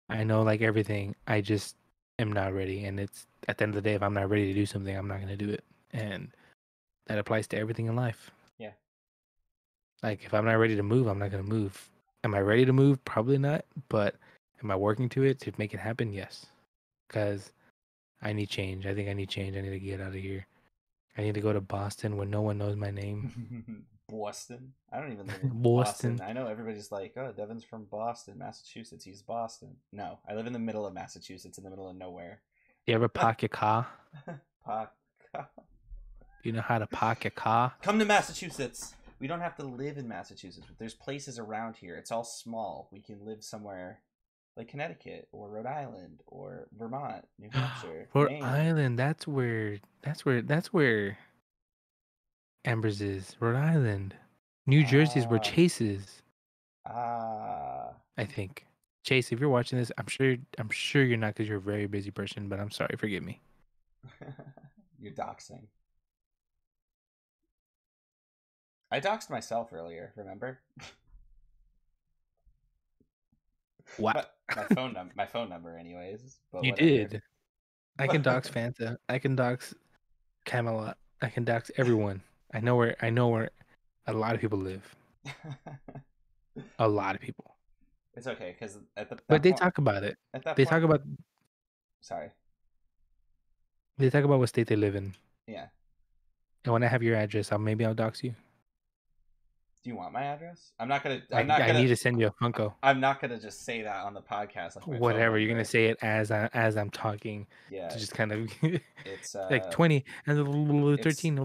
I know like everything. I just am not ready. And it's at the end of the day, if I'm not ready to do something, I'm not gonna do it. And that applies to everything in life. Yeah. Like if I'm not ready to move, I'm not gonna move. Am I ready to move? Probably not. But am I working to it to make it happen? Yes. Because I need change. I think I need change. I need to get out of here. I need to go to Boston where no one knows my name. Boston. I don't even live in Boston. Boston. I know everybody's like, oh, Devin's from Boston, Massachusetts. He's Boston. No, I live in the middle of Massachusetts, in the middle of nowhere. You ever park your car? Park. You know how to park a car? Come to Massachusetts. We don't have to live in Massachusetts. There's places around here. It's all small. We can live somewhere like Connecticut or Rhode Island or Vermont, New Hampshire, Rhode Maine. Island. That's where Amber's is. Rhode Island. New Jersey is where Ah, Chase is. ah. I think. Chase, if you're watching this, I'm sure you're not because you're a very busy person. But I'm sorry. Forgive me. You're doxing. I doxed myself earlier. Remember? What? My phone number, anyways. But You whatever. did. I can dox Fanta. I can dox Camelot. I can dox everyone. I know where a lot of people live. A lot of people. It's okay because But they talk about it. at that They talk point, about sorry. they talk about what state they live in. Yeah. And when I have your address, I'll dox you. Do you want my address? I'm not gonna. I need to send you a Funko. I'm not gonna just say that on the podcast like my phone Whatever. You're number. gonna say it as I'm talking Yeah. to just kind of It's like 20 and it's 13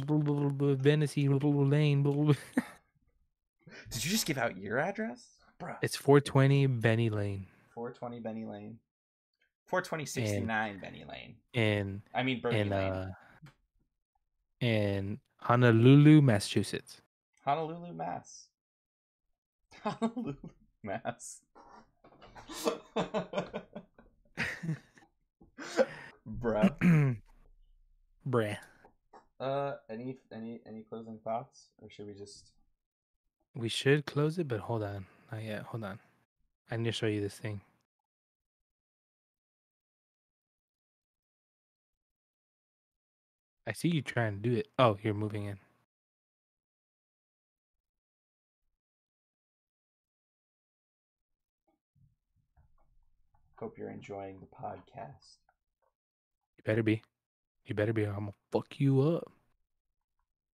Venice Lane. Did you just give out your address? Bruh. It's 420 Benny Lane 420 Benny Lane. 42069 Benny Lane. in I mean Bernie Lane. in Honolulu, Massachusetts. Honolulu, Mass. Honolulu, Mass. Bruh. Bruh. Any closing thoughts, or should we just? We should close it, but hold on. Not yet. Hold on. I need to show you this thing. I see you trying to do it. Oh, you're moving in. Hope you're enjoying the podcast. You better be. You better be. I'm gonna fuck you up.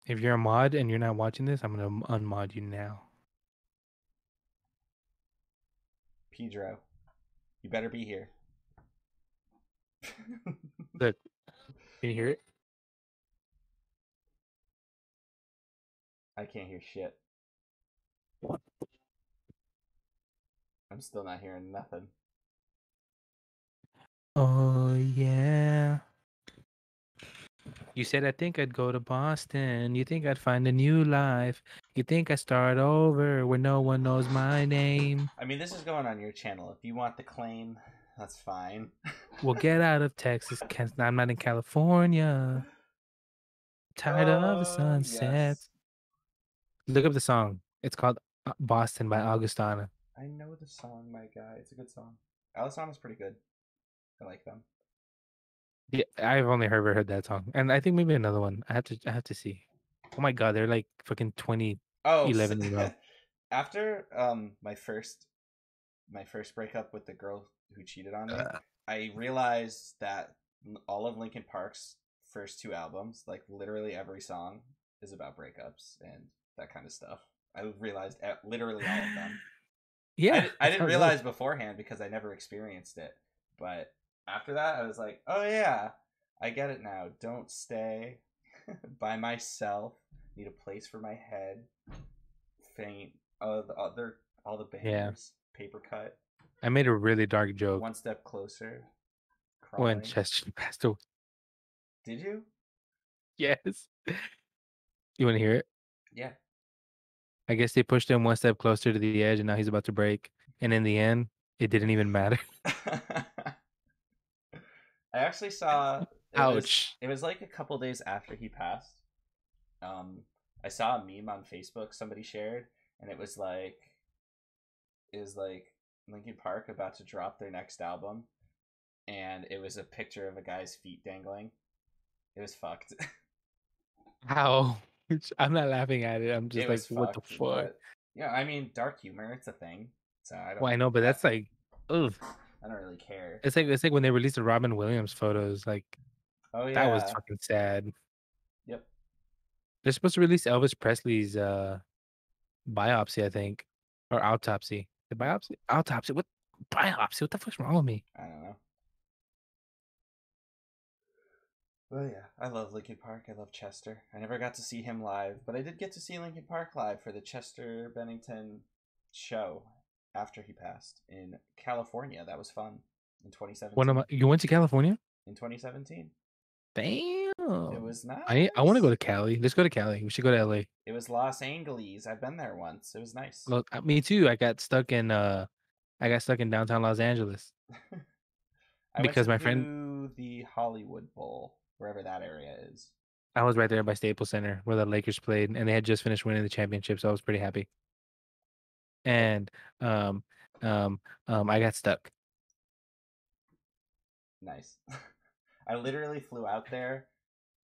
If you're a mod and you're not watching this, I'm gonna unmod you now. Pedro, you better be here. Look, can you hear it? I can't hear shit. I'm still not hearing nothing. Oh yeah. You said I think I'd go to Boston. You think I'd find a new life. You think I start over where no one knows my name. I mean, this is going on your channel. If you want the claim, that's fine. We'll get out of Texas. I'm not in California. Tired of the sunset. Yes. Look up the song. It's called Boston by Augustana. I know the song, my guy. It's a good song. Alisana's pretty good. I like them. Yeah, I've only heard that song, and I think maybe another one. I have to see. Oh my god, they're like fucking 2011 in a row. After my first breakup with the girl who cheated on me, I realized that all of Linkin Park's first two albums, like literally every song, is about breakups and that kind of stuff. I realized literally all of them. Yeah, I didn't realize beforehand because I never experienced it, but after that, I was like, oh yeah, I get it now. Don't stay by myself. Need a place for my head. Faint. All the bangers. Yeah. Paper cut. I made a really dark joke. One step closer. Crawling. When Chester passed away. Did you? Yes. You want to hear it? Yeah. I guess they pushed him one step closer to the edge, and now he's about to break. And in the end, it didn't even matter. I actually saw. Ouch! It was like a couple days after he passed. I saw a meme on Facebook somebody shared, and it was like Linkin Park about to drop their next album, and it was a picture of a guy's feet dangling. It was fucked. How? I'm not laughing at it. I'm just like, what the fuck? But, yeah, I mean, dark humor. It's a thing. So I don't. Well, I know, but that's like, ugh. I don't really care. It's like when they released the Robin Williams photos. Like, oh yeah, that was fucking sad. Yep. They're supposed to release Elvis Presley's biopsy, I think, or autopsy. The biopsy, autopsy. What biopsy? What the fuck's wrong with me? I don't know. Well, yeah, I love Linkin Park. I love Chester. I never got to see him live, but I did get to see Linkin Park live for the Chester Bennington show after he passed in California. That was fun in One of my 2017. you went to California? In 2017, it Damn. was I want to go nice. to Cali. Let's go to Cali. We should go to LA. It was Los Angeles. I've been there once. It was nice. Well, me too. I got stuck in downtown Los Angeles I went to because my friend the Hollywood Bowl, wherever that area is. I was right there by Staples Center where the Lakers played, and they had just finished winning the championship, so I was pretty happy. I, And um, I got stuck. nice. I literally flew out there,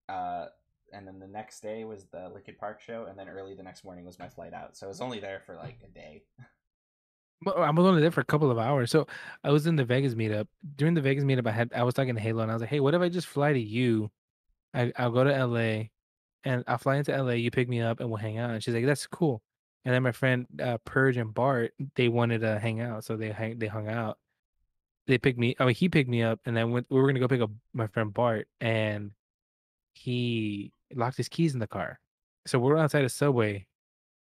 uh, and then the next day was the Linkin Park show, and then early the next morning was my flight out. So I was only there for like a day. But I was only there for a couple of hours. So I was in the Vegas meetup. During the Vegas meetup, I was talking to Halo, and I was like, "Hey, what if I just fly to you? I'll go to LA, and I'll fly into LA. You pick me up, and we'll hang out." And she's like, "That's cool." And then my friend Purge and Bart, they wanted to hang out, so they hung out. They picked me. I mean, he picked me up, and then we were gonna go pick up my friend Bart, and he locked his keys in the car. So we're outside a Subway,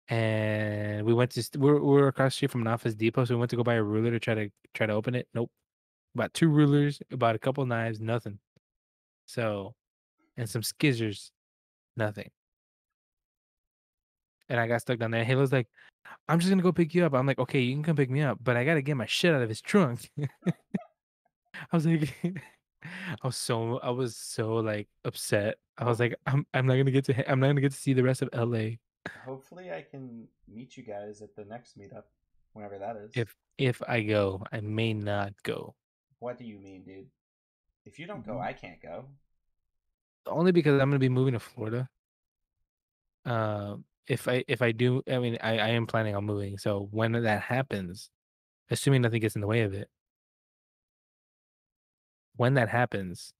and we went to we're across the street from an Office Depot, so we went to go buy a ruler to try to open it. Nope. About two rulers, about a couple knives, nothing. So and some skizzers, nothing. And I got stuck down there. Halo's like, I'm just gonna go pick you up. I'm like, okay, you can come pick me up, but I gotta get my shit out of his trunk. I was like, I was so like upset. I was Hope like, I'm not gonna get to I'm not gonna get to see the rest of LA hopefully I can meet you guys at the next meetup, whenever that is. if I go. I may not go. What do you mean, dude? If you don't go, I can't go. Only because I'm gonna be moving to Florida. If I do, I mean, I am planning on moving. So when that happens, assuming nothing gets in the way of it, when that happens,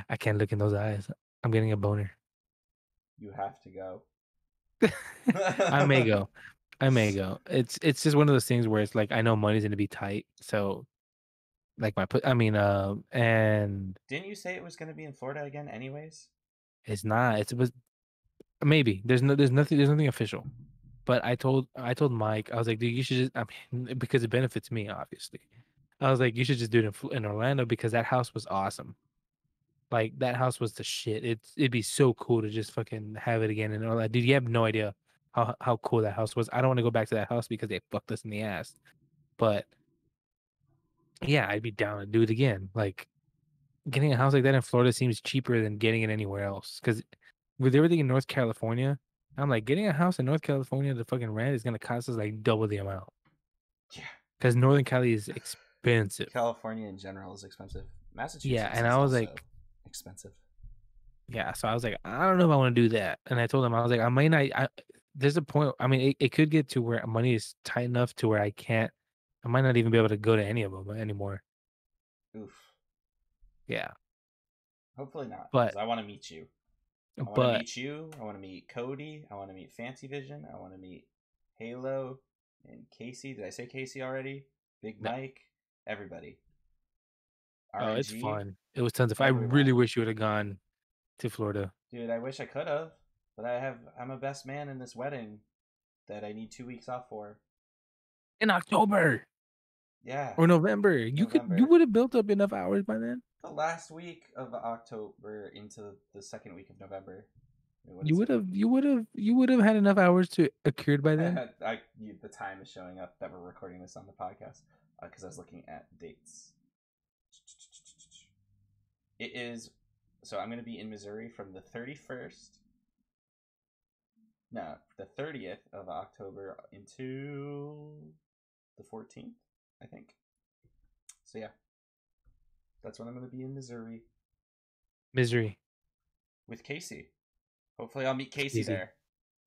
I can't look in those eyes. I'm getting a boner. You have to go. I may go. I may go. It's just one of those things where it's like I know money's gonna be tight, so like my put. I mean, and Didn't you say it was going to be in Florida again, anyways? it's not. It was maybe there's nothing official. But I told Mike, I was like, dude, you should just. I mean, because it benefits me, obviously. I was like, you should just do it in Orlando because that house was awesome. Like that house was the shit. It'd be so cool to just fucking have it again in Orlando. Dude, you have no idea how cool that house was. I don't want to go back to that house because they fucked us in the ass. But yeah, I'd be down to do it again. Like getting a house like that in Florida seems cheaper than getting it anywhere else. Because with everything in North California, I'm like getting a house in North California to fucking rent is gonna cost us like double the amount. Yeah. Because Northern Cali is expensive. California in general is expensive. Yeah, Massachusetts and is I was also like, expensive. yeah. So I was like, I don't know if I want to do that. And I told him I was like, I might not. There's a point. I mean, it could get to where money is tight enough to where I can't. I might not even be able to go to any of them anymore. Oof. Yeah, Hopefully not, because but I want to meet you. I want to but meet you. I want to meet Cody. I want to meet Fancy Vision. I want to meet Halo and Casey. Did I say Casey already? Big no, Mike. Everybody. oh, it's RNG. fun. It was tons of. I really Everyone. wish you would have gone to Florida Dude, I wish I could have, but I'm a best man in this wedding that I need 2 weeks off for. in October Yeah, or November. You November. would have built up enough hours by then. The last week of October into the second week of November. Wait, what You is would it? have you would have had enough hours to accrued by then. The time is showing up that we're recording this on the podcast because I was looking at dates. It is so I'm going to be in Missouri from the 31st, no, the 30th of October into the 14th, I think. So yeah, that's when I'm going to be in Missouri Misery. with Casey. Hopefully, I'll meet It's Casey easy there.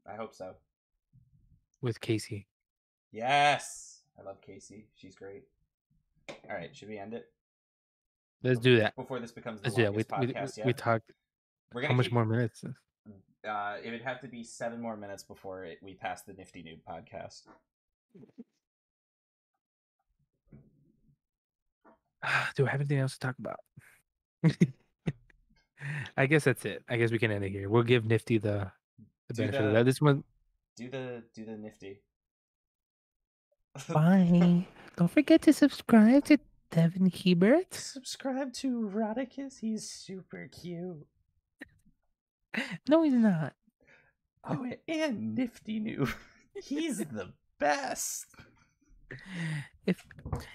I hope so. with Casey. Yes, I love Casey. She's great. All right, should we end it Let's do that. before this becomes the Let's do that. longest podcast We yet? talked. We're How gonna much keep. more minutes? It would have to be 7 more minutes before we pass the Nifty Noob podcast. Do I have anything else to talk about? I guess that's it. I guess we can end it here. We'll give Nifty the Do benefit of the that. This one, do the nifty. bye. Don't forget to subscribe to Devin Hebert. Subscribe to Rodicus. He's super cute. No, he's not. Oh, and Nifty New. He's the best. If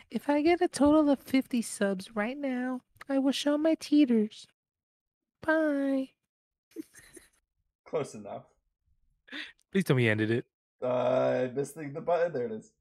if I get a total of 50 subs right now, I will show my teeters. Bye. Close enough. Please tell me you ended it. I missed the button. There it is.